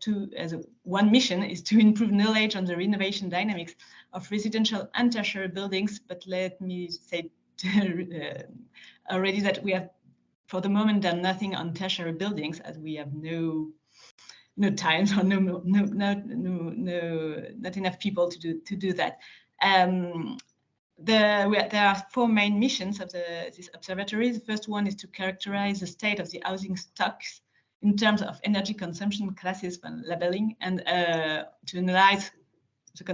one mission is to improve knowledge on the renovation dynamics of residential and tertiary buildings. But let me say already that we have, for the moment, done nothing on tertiary buildings, as we have no time or not enough people to do that. There are 4 main missions of this observatory. The first one is to characterize the state of the housing stocks in terms of energy consumption classes and labeling, and to analyze the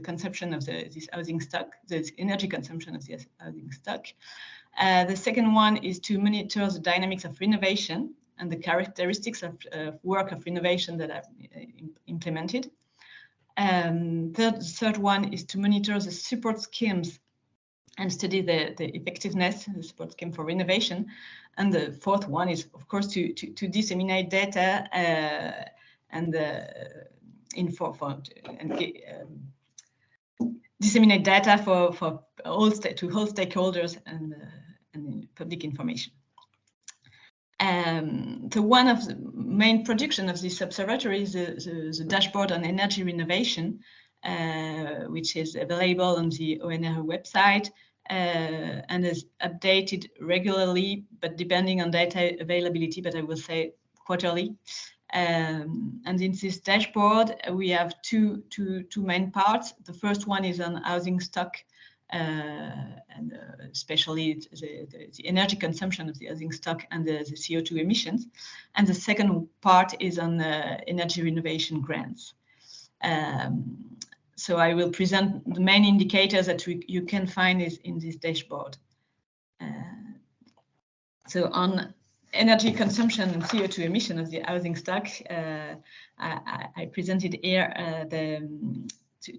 consumption of this housing stock, the energy consumption of this housing stock. The second one is to monitor the dynamics of renovation and the characteristics of work of renovation that are implemented. The third one is to monitor the support schemes and study the effectiveness of the support scheme for renovation. And the fourth one is, of course, to disseminate data disseminate data for all stakeholders and public information. So one of the main production of this observatory is the dashboard on energy renovation, which is available on the ONRE website and is updated regularly, but depending on data availability, but I will say quarterly. And in this dashboard, we have two main parts. The first one is on housing stock and especially the energy consumption of the housing stock and the CO2 emissions. And the second part is on energy renovation grants. So I will present the main indicators that you can find is in this dashboard. So on energy consumption and CO2 emission of the housing stock, I presented here the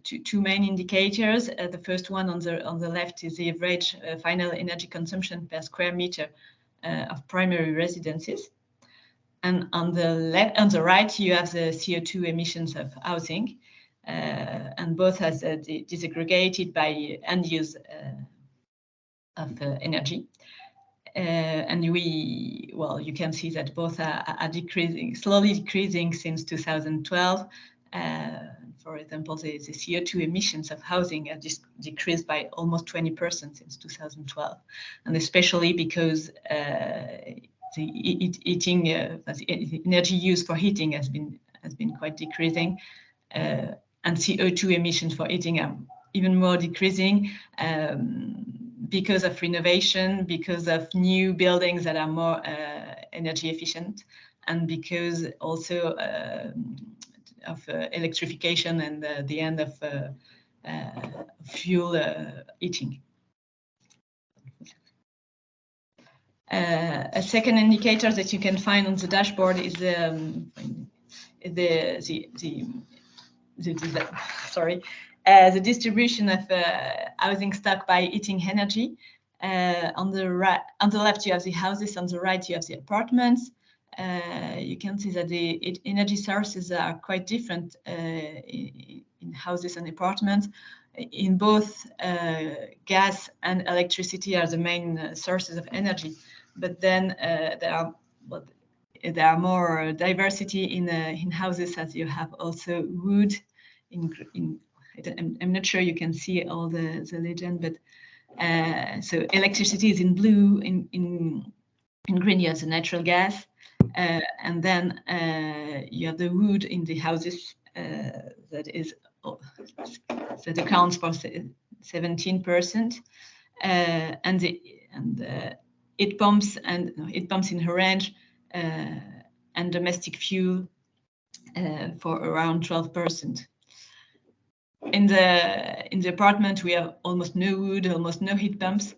two main indicators. The first one on the left is the average final energy consumption per square meter of primary residences, and on the right you have the CO2 emissions of housing, and both as disaggregated by end use of energy. And you can see that both are decreasing, slowly decreasing since 2012. For example, the CO2 emissions of housing have decreased by almost 20% since 2012, and especially because the energy used for heating has been quite decreasing, and CO2 emissions for heating are even more decreasing because of renovation, because of new buildings that are more energy efficient, and because also of electrification and the end of fuel heating. A second indicator that you can find on the dashboard is the distribution of housing stock by heating energy. On the left you have the houses, on the right you have the apartments. You can see that the energy sources are quite different in houses and apartments. In both, gas and electricity are the main sources of energy, but then there are more diversity in houses, as you have also wood. I'm not sure you can see all the legend, but so electricity is in blue. In green you have the natural gas. And then you have the wood in the houses that accounts for 17%, and heat pumps in orange, and domestic fuel for around 12%. In the apartment we have almost no wood, almost no heat pumps.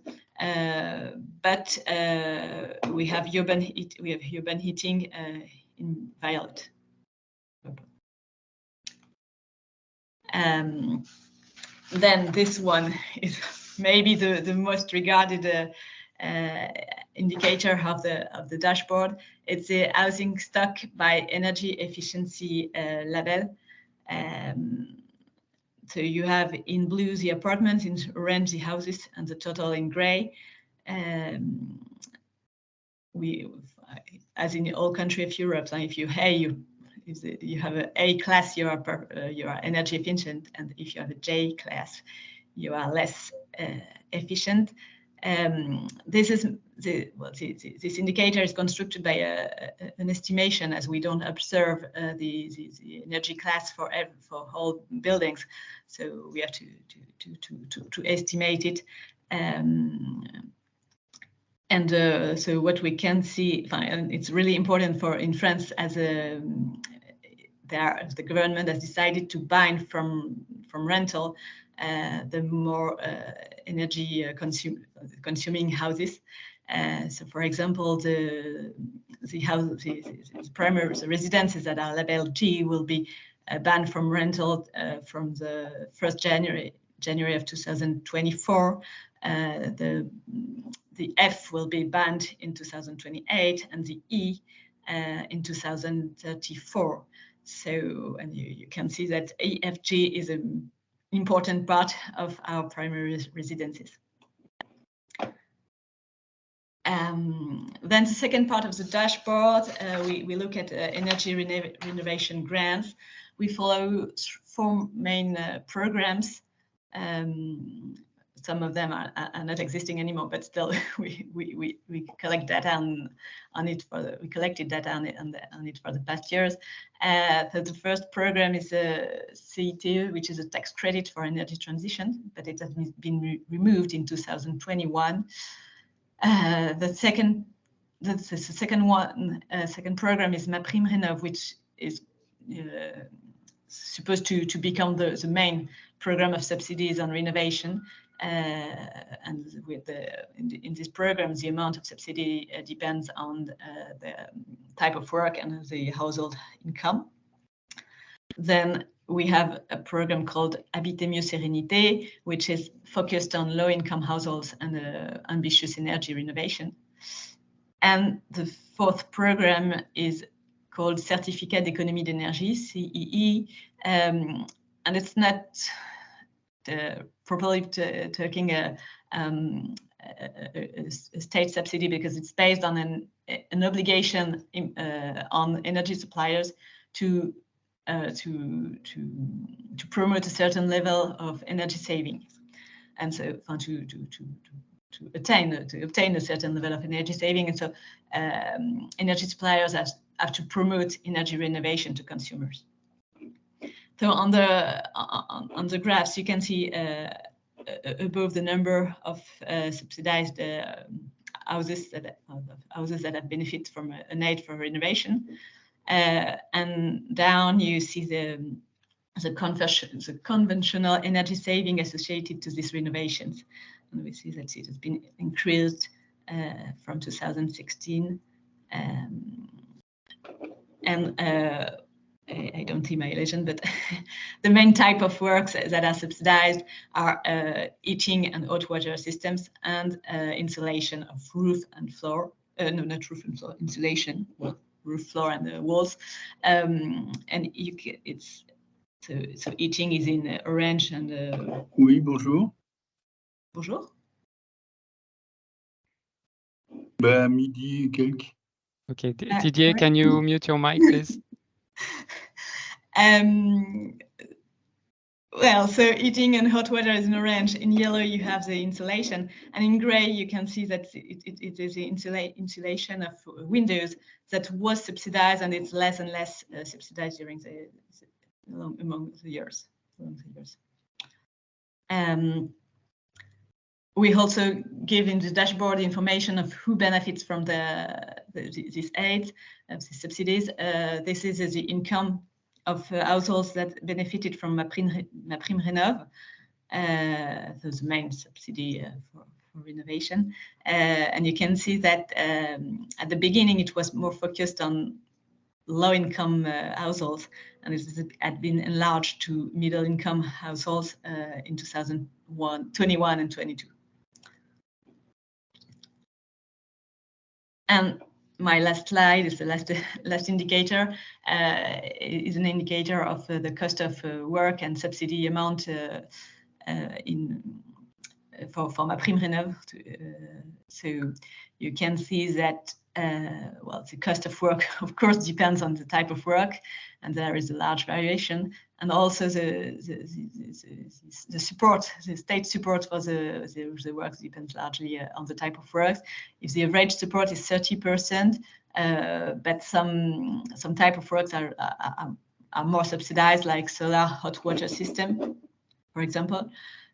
But we have urban heating in violet. Then this one is maybe the most regarded indicator of the dashboard. It's the housing stock by energy efficiency level. So you have in blue the apartments, in orange the houses, and the total in gray. As in all countries of Europe, if you have an A class, you are energy efficient, and if you have a J class, you are less efficient. This indicator is constructed by an estimation, as we don't observe the energy class for whole buildings, so we have to estimate it. So what we can see, and it's really important in France, as the government has decided to ban from rental the more energy consuming houses. So, for example, the residences that are labeled G will be banned from rental from the 1st January of 2024. The F will be banned in 2028, and the E in 2034. So, and you can see that EFG is an important part of our primary residences. Then the second part of the dashboard, we look at energy renovation grants. We follow 4 main programs. some of them are not existing anymore, but still we collect data on it we collected data on it for the past years. So the first program is CET, which is a tax credit for energy transition, but it has been removed in 2021. The second program is MaPrimeRénov', which is supposed to become the main program of subsidies on renovation. And in these programs, the amount of subsidy depends on the type of work and the household income. Then we have a program called Habiter-Mieux Sérénité, which is focused on low-income households and ambitious energy renovation. And the fourth program is called Certificat d'économie d'énergie, CEE, and it's not properly talking a state subsidy because it's based on an obligation on energy suppliers to promote a certain level of energy savings, and so to obtain a certain level of energy saving, and so energy suppliers have to promote energy renovation to consumers. So on the graphs, you can see above the number of subsidized houses that have benefited from an aid for renovation, and down you see the conventional energy saving associated to these renovations, and we see that it has been increased from 2016, and I don't see my legend, but the main type of works that are subsidized are heating and hot water systems and insulation of roof and floor. No, not roof and floor, insulation, well, roof, floor, and the walls. And so heating is in orange and. Oui, bonjour. Bonjour. Bah, midi quelques. Okay, Didier, can you mute your mic, please? Well, so heating and hot water is in orange. In yellow, you have the insulation, and in gray, you can see that it is the insulation of windows that was subsidized, and it's less and less subsidized during among the years. We also give in the dashboard information of who benefits from these aids, these subsidies. This is the income of households that benefited from MaPrimeRénov', the main subsidy for renovation. And you can see that at the beginning it was more focused on low-income households, and it had been enlarged to middle-income households in 2021 and 22. And my last slide is the last indicator, is an indicator of the cost of work and subsidy amount for MaPrimeRénov'. So you can see that well, the cost of work, of course, depends on the type of work, and there is a large variation. And also the support, the state support for the work depends largely on the type of work. If the average support is 30%, but some type of works are more subsidized, like solar hot water system, for example.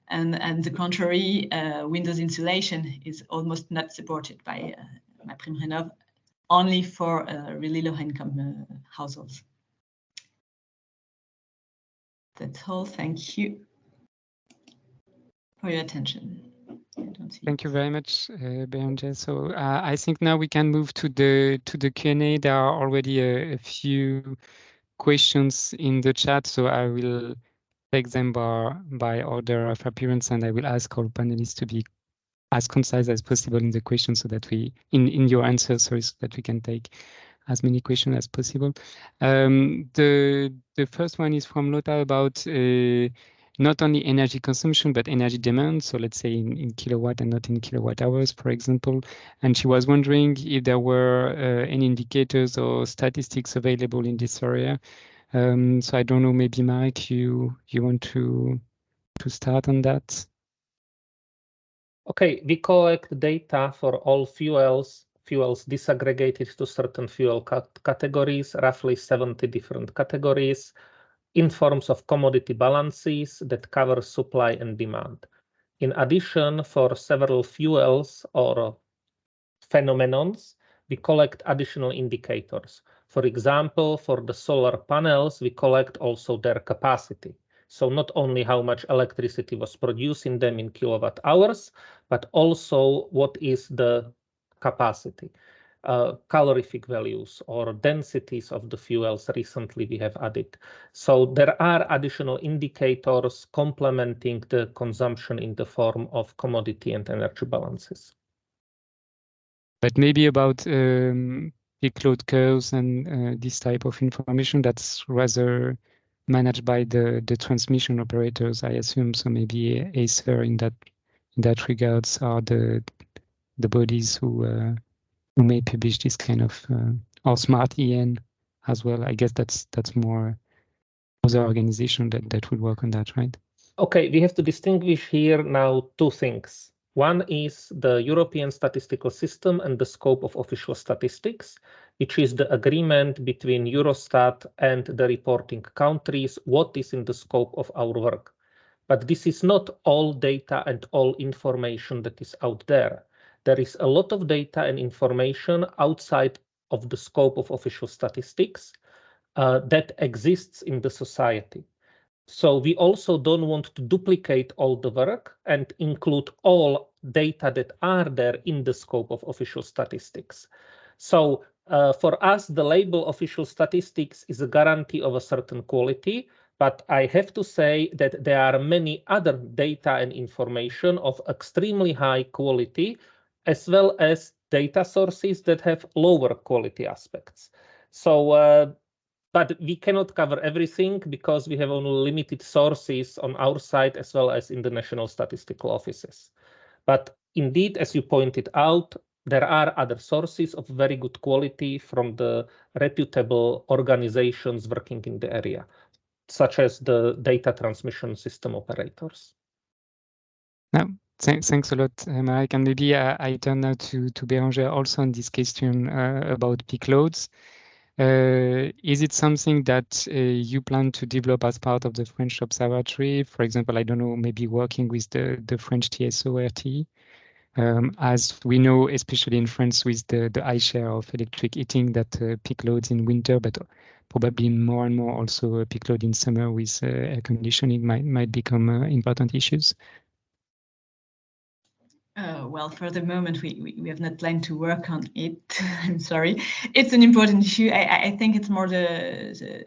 And the contrary, windows insulation is almost not supported by MaPrimeRénov', only for really low-income households. That's all. Thank you for your attention. Thank you very much, Béranger. So I think now we can move to the Q&A. There are already a few questions in the chat, so I will take them by order of appearance, and I will ask our panelists to be as concise as possible in the questions, so that we, in your answers, so that we can take as many questions as possible. The first one is from Lotta about not only energy consumption, but energy demand. So let's say in kilowatt and not in kilowatt hours, for example. And she was wondering if there were any indicators or statistics available in this area. So I don't know, maybe Marek, you want to start on that? Okay, we collect data for all fuels disaggregated to certain fuel categories, roughly 70 different categories, in forms of commodity balances that cover supply and demand. In addition, for several fuels or phenomenons, we collect additional indicators. For example, for the solar panels, we collect also their capacity. So not only how much electricity was produced in them in kilowatt hours, but also what is the capacity. Calorific values or densities of the fuels recently we have added. So there are additional indicators complementing the consumption in the form of commodity and energy balances. But maybe about peak load curves and this type of information that's rather managed by the transmission operators, I assume. So maybe ACEEE in that regards are the bodies who may publish this kind of or Smart EN as well. I guess that's more other organization that will work on that, right? Okay, we have to distinguish here now two things. One is the European statistical system and the scope of official statistics, which is the agreement between Eurostat and the reporting countries, what is in the scope of our work. But this is not all data and all information that is out there. There is a lot of data and information outside of the scope of official statistics that exists in the society. So we also don't want to duplicate all the work and include all data that are there in the scope of official statistics. So for us, the label official statistics is a guarantee of a certain quality, but I have to say that there are many other data and information of extremely high quality, as well as data sources that have lower quality aspects. So but we cannot cover everything because we have only limited sources on our side as well as in the national statistical offices. But indeed, as you pointed out, there are other sources of very good quality from the reputable organizations working in the area, such as the data transmission system operators. No, thanks a lot, Marek. And maybe I turn now to Béranger also on this question about peak loads. Is it something that you plan to develop as part of the French observatory? For example, I don't know, maybe working with the French TSO-RT? As we know, especially in France, with the high share of electric heating, that peak loads in winter, but probably more and more also peak load in summer with air conditioning might become important issues. Well, for the moment, we have not planned to work on it. I'm sorry. It's an important issue. I think it's more the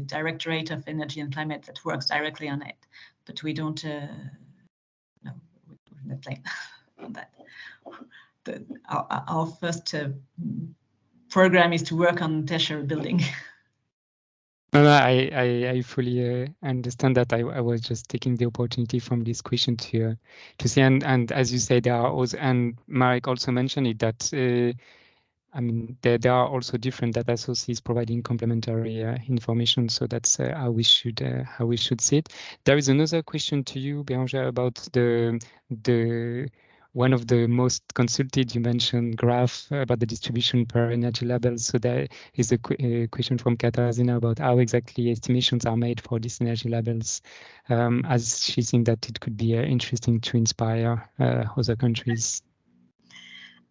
Directorate of Energy and Climate that works directly on it, but we don't. No, we've not planned on that. Our first program is to work on tertiary building. No, I fully understand that. I was just taking the opportunity from this question to see, and as you say, there are also, and Marek also mentioned it, that I mean there are also different data sources providing complementary information. So that's how we should see it. There is another question to you, Béranger, about the one of the most consulted, you mentioned graph about the distribution per energy level. So there is a question from Katarzyna about how exactly estimations are made for these energy levels, as she thinks that it could be interesting to inspire other countries.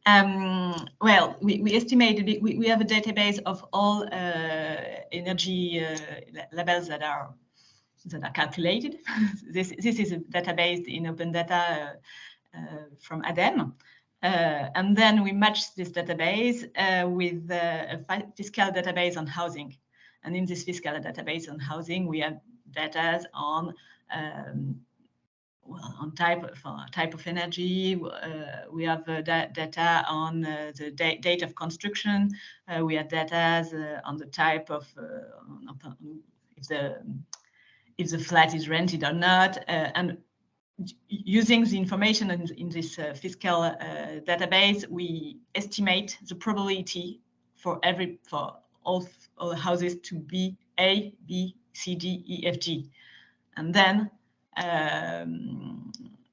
Well, we estimated we have a database of all energy levels that are calculated. This is a database in open data from ADEME. And then we match this database with a fiscal database on housing. And in this fiscal database on housing, we have data on on type of energy. We have data on the date of construction. We have data on the type of if the flat is rented or not, and using the information in this fiscal database, we estimate the probability for all houses to be A, B, C, D, E, F, G, and then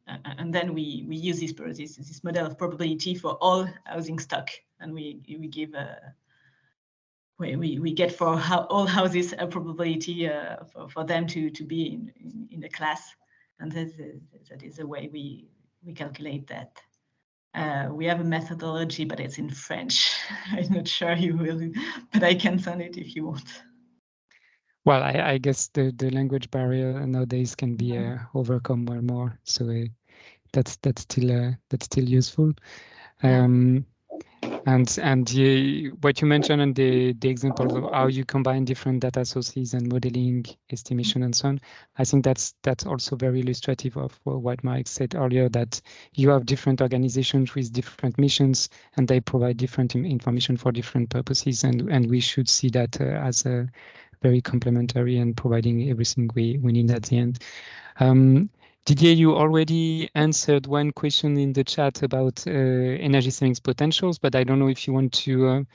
and then we use this model of probability for all housing stock, and we give we get for all houses a probability for them to be in the class, and that is the way we calculate that. We have a methodology, but it's in French. I'm not sure you will, but I can send it if you want. Well, I guess the language barrier nowadays can be overcome more and more, so that's still useful. And what you mentioned and the examples of how you combine different data sources and modeling, estimation, and so on, I think that's also very illustrative of what Marek said earlier, that you have different organizations with different missions, and they provide different information for different purposes, and we should see that as a very complementary and providing everything we need at the end. Didier, you already answered one question in the chat about energy savings potentials, but I don't know if you want to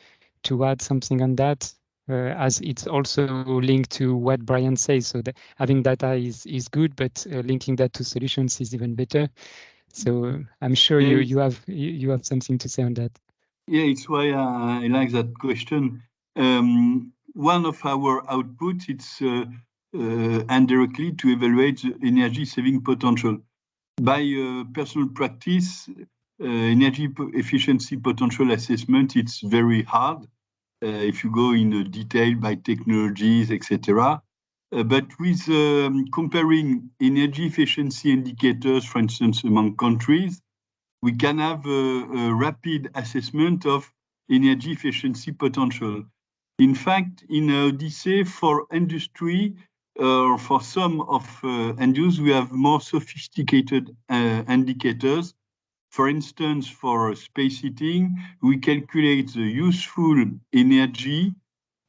add something on that, as it's also linked to what Brian says. So that having data is good, but linking that to solutions is even better. So I'm sure you have something to say on that. Yeah, it's why I like that question. One of our outputs, it's indirectly to evaluate the energy saving potential. By personal practice, energy efficiency potential assessment, it's very hard if you go in detail by technologies, etc. But with comparing energy efficiency indicators, for instance, among countries, we can have a rapid assessment of energy efficiency potential. In fact, in ODYSSEE, for industry, for some of end use, we have more sophisticated indicators. For instance, for space heating, we calculate the useful energy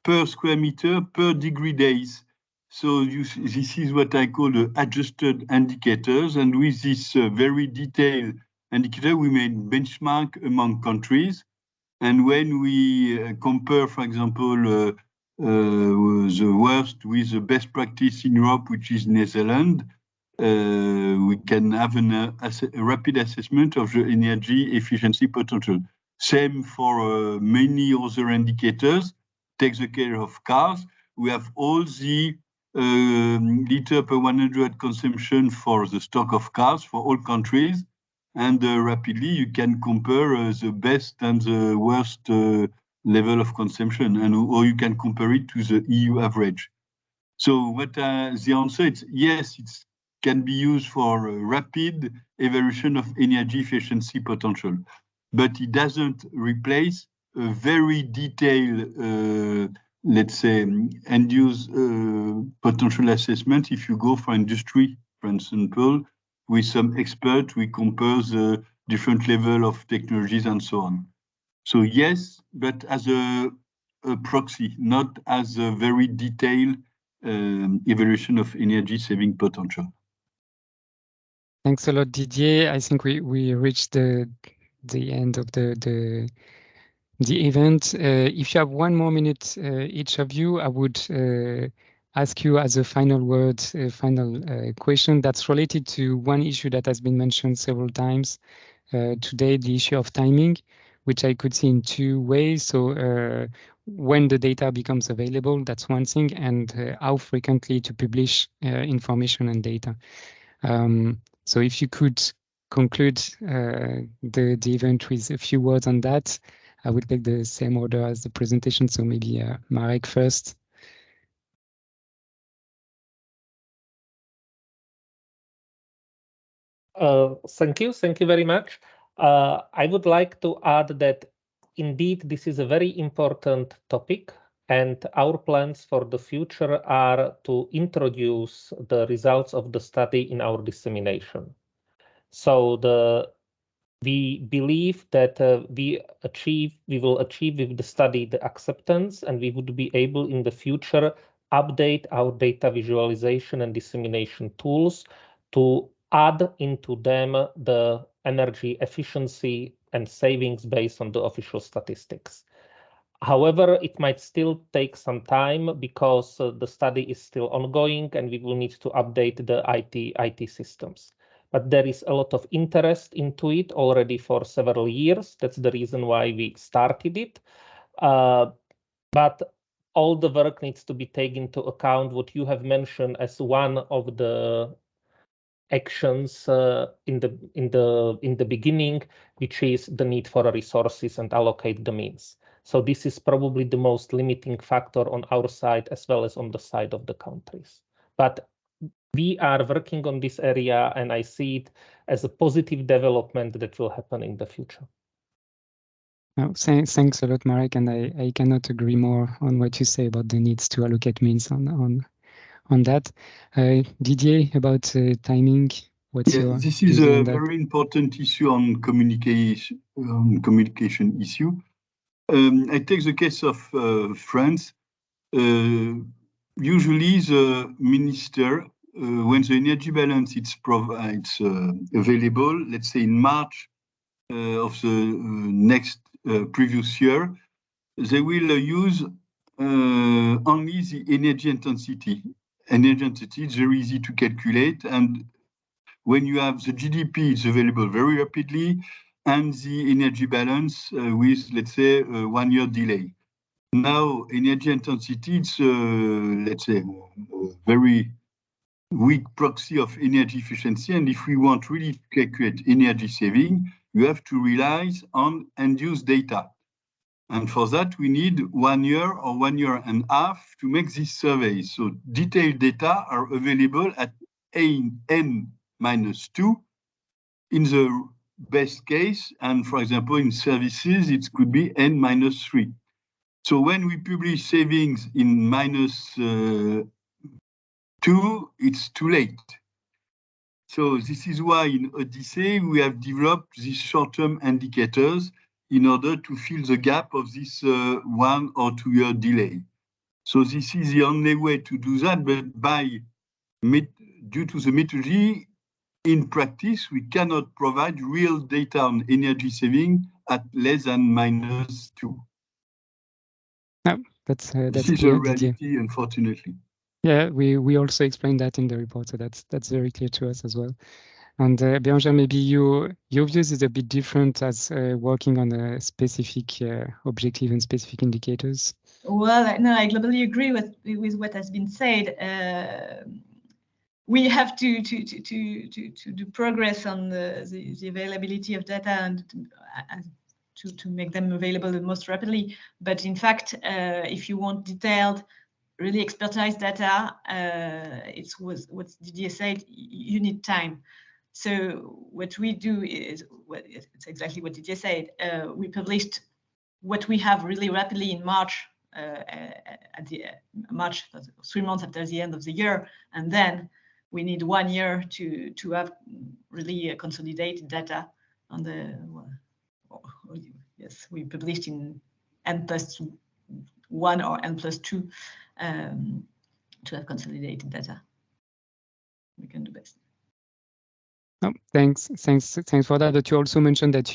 per square meter per degree days. So this is what I call the adjusted indicators. And with this very detailed indicator, we made benchmark among countries. And when we compare, for example, the worst with the best practice in Europe, which is Netherlands, we can have a rapid assessment of the energy efficiency potential. Same for many other indicators. Take the care of cars. We have all the liter per 100 consumption for the stock of cars for all countries. And rapidly you can compare the best and the worst level of consumption, or you can compare it to the EU average. So what the answer is yes, it can be used for rapid evaluation of energy efficiency potential, but it doesn't replace a very detailed, let's say, end-use potential assessment. If you go for industry, for example, with some expert, we compare the different level of technologies and so on. So yes, but as a proxy, not as a very detailed evaluation of energy saving potential. Thanks a lot, Didier. I think we reached the end of the event. If you have one more minute, each of you, I would ask you as a final word, final question that's related to one issue that has been mentioned several times today, the issue of timing, which I could see in two ways. So when the data becomes available, that's one thing, and how frequently to publish information and data. So if you could conclude the event with a few words on that, I would take the same order as the presentation. So maybe Marek first. Thank you very much. I would like to add that indeed this is a very important topic, and our plans for the future are to introduce the results of the study in our dissemination. So we believe that we will achieve with the study the acceptance, and we would be able in the future update our data visualization and dissemination tools to add into them the energy efficiency and savings based on the official statistics. However, it might still take some time because the study is still ongoing and we will need to update the IT systems. but there is a lot of interest into it already for several years. That's the reason why we started it. But all the work needs to be taken into account what you have mentioned as one of the actions in the beginning, which is the need for resources and allocate the means. So this is probably the most limiting factor on our side as well as on the side of the countries. But we are working on this area, and I see it as a positive development that will happen in the future. Oh, thanks a lot, Marek, and I cannot agree more on what you say about the needs to allocate means on that. Didier, about timing, what's your this is a very important issue on communication issue. I take the case of France. Usually the minister, when the energy balance it's available, let's say in March of the next previous year, they will use only the energy intensity. Energy intensity is very easy to calculate, and when you have the GDP, it's available very rapidly, and the energy balance with, let's say, a 1 year delay. Now, energy intensity, it's, let's say, a very weak proxy of energy efficiency, and if we want really to calculate energy saving, you have to rely on end-use data. And for that, we need 1 year or 1 year and a half to make this survey. So detailed data are available at N-2 in the best case. And for example, in services, it could be N-3. So when we publish savings in -2, it's too late. So this is why in ODYSSEE, we have developed these short-term indicators in order to fill the gap of this 1 or 2 year delay. So this is the only way to do that, but due to the methodology, in practice, we cannot provide real data on energy saving at less than -2. No, that's this is clear, a reality, Didier. Unfortunately. Yeah, we also explained that in the report, so that's very clear to us as well. And Bérangère, maybe your views is a bit different as working on a specific objective and specific indicators. Well, no, I globally agree with what has been said. We have to do progress on the availability of data and to make them available the most rapidly. But in fact, if you want detailed, really expertise data, it's what Didier said, you need time. So what we do is, well, it's exactly what Didier said. We published what we have really rapidly in March, at the March, 3 months after the end of the year, and then we need 1 year to have really consolidated data on the. Yes, we published in N+1 or N+2 to have consolidated data. We can do best. Oh, thanks for that. But you also mentioned that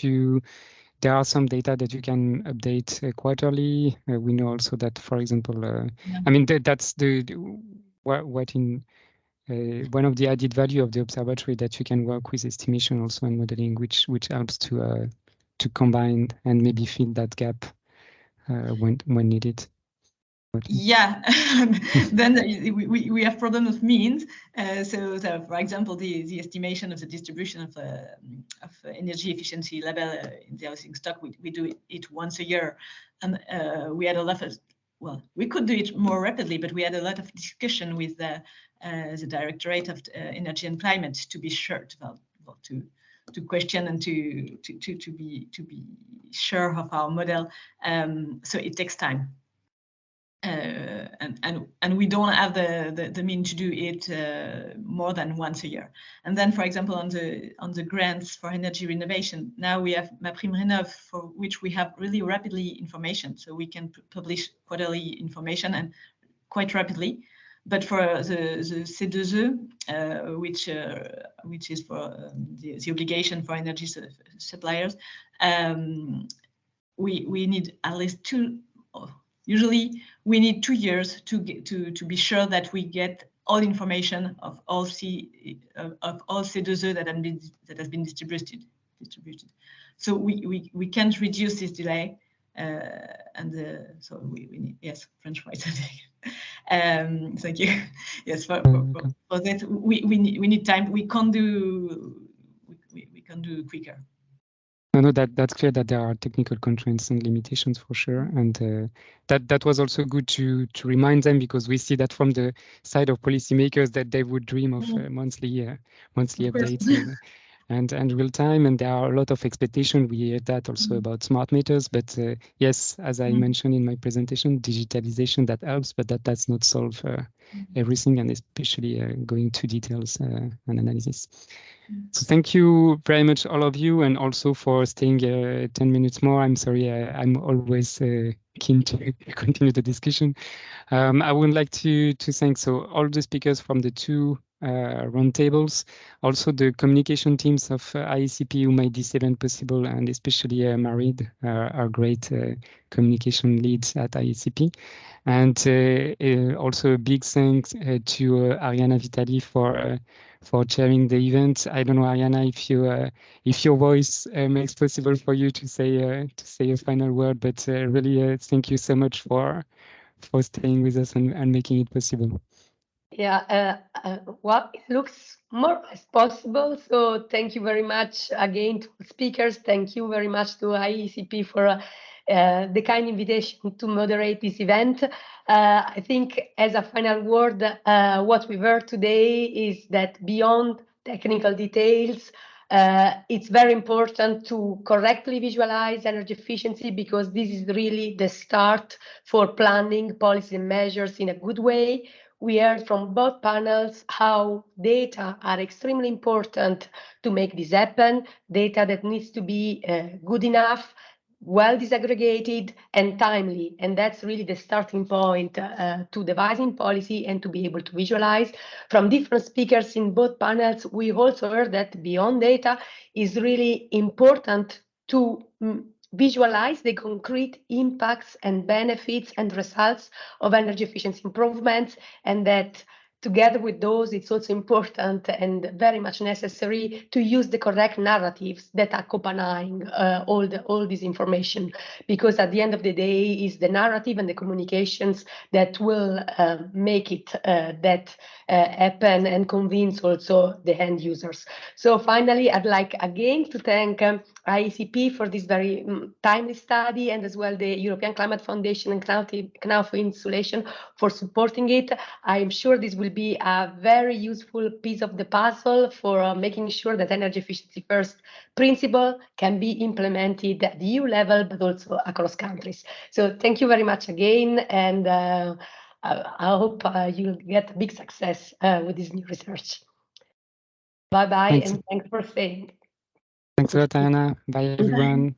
there are some data that you can update quarterly. We know also that, for example, yeah. I mean that's one of the added value of the observatory, that you can work with estimation also and modeling, which helps to combine and maybe fill that gap when needed. Yeah, then we have problem of means. So for example, the estimation of the distribution of energy efficiency level in the housing stock, we do it once a year, and we had a lot of, well, we could do it more rapidly, but we had a lot of discussion with the Directorate of Energy and Climate to be sure to question and to be sure of our model. So it takes time. And we don't have the means to do it more than once a year. And then, for example, on the grants for energy renovation, now we have MaPrimeRénov', for which we have really rapidly information, so we can publish quarterly information and quite rapidly. But for the C2E, which is for the obligation for energy suppliers, we need at least 2. Usually, we need 2 years to be sure that we get all information of all C2E that has been distributed. So we can't reduce this delay, so we need, yes, French voice. Thank you. Yes, for that we need time. We can't do quicker. No, that's clear that there are technical constraints and limitations for sure, and that was also good to remind them, because we see that from the side of policymakers that they would dream of monthly updates and real time, and there are a lot of expectation. We hear that also about smart meters, but yes, as I mentioned in my presentation, digitalization that helps, but that does not solve everything, and especially going to details and analysis. So thank you very much, all of you, and also for staying 10 minutes more. I'm sorry, I'm always keen to continue the discussion. I would like to thank all the speakers from the two roundtables, also the communication teams of IEECP who made this event possible, and especially Marid, our great communication leads at IEECP. And also a big thanks to Arianna Vitali for chairing the event. I don't know, Arianna, if your voice makes possible for you to say a final word, but really thank you so much for staying with us and making it possible. Yeah, well, it looks more or less possible. So thank you very much again to speakers. Thank you very much to IEECP for the kind invitation to moderate this event. I think as a final word, what we've heard today is that beyond technical details, it's very important to correctly visualize energy efficiency, because this is really the start for planning policy and measures in a good way. We heard from both panels how data are extremely important to make this happen, data that needs to be good enough, well disaggregated and timely. And that's really the starting point to devising policy and to be able to visualize. From different speakers in both panels, we also heard that beyond data is really important to visualize the concrete impacts and benefits and results of energy efficiency improvements, and that together with those, it's also important and very much necessary to use the correct narratives that are accompanying all this information, because at the end of the day, it's the narrative and the communications that will make it happen and convince also the end users. So finally, I'd like again to thank IEECP for this very timely study, and as well the European Climate Foundation and Knauf Insulation for supporting it. I'm sure this will be a very useful piece of the puzzle for making sure that energy efficiency first principle can be implemented at the EU level, but also across countries. So thank you very much again, and I hope you'll get big success with this new research. Bye-bye, and thanks for staying. Thanks a lot, Anna. Bye, everyone.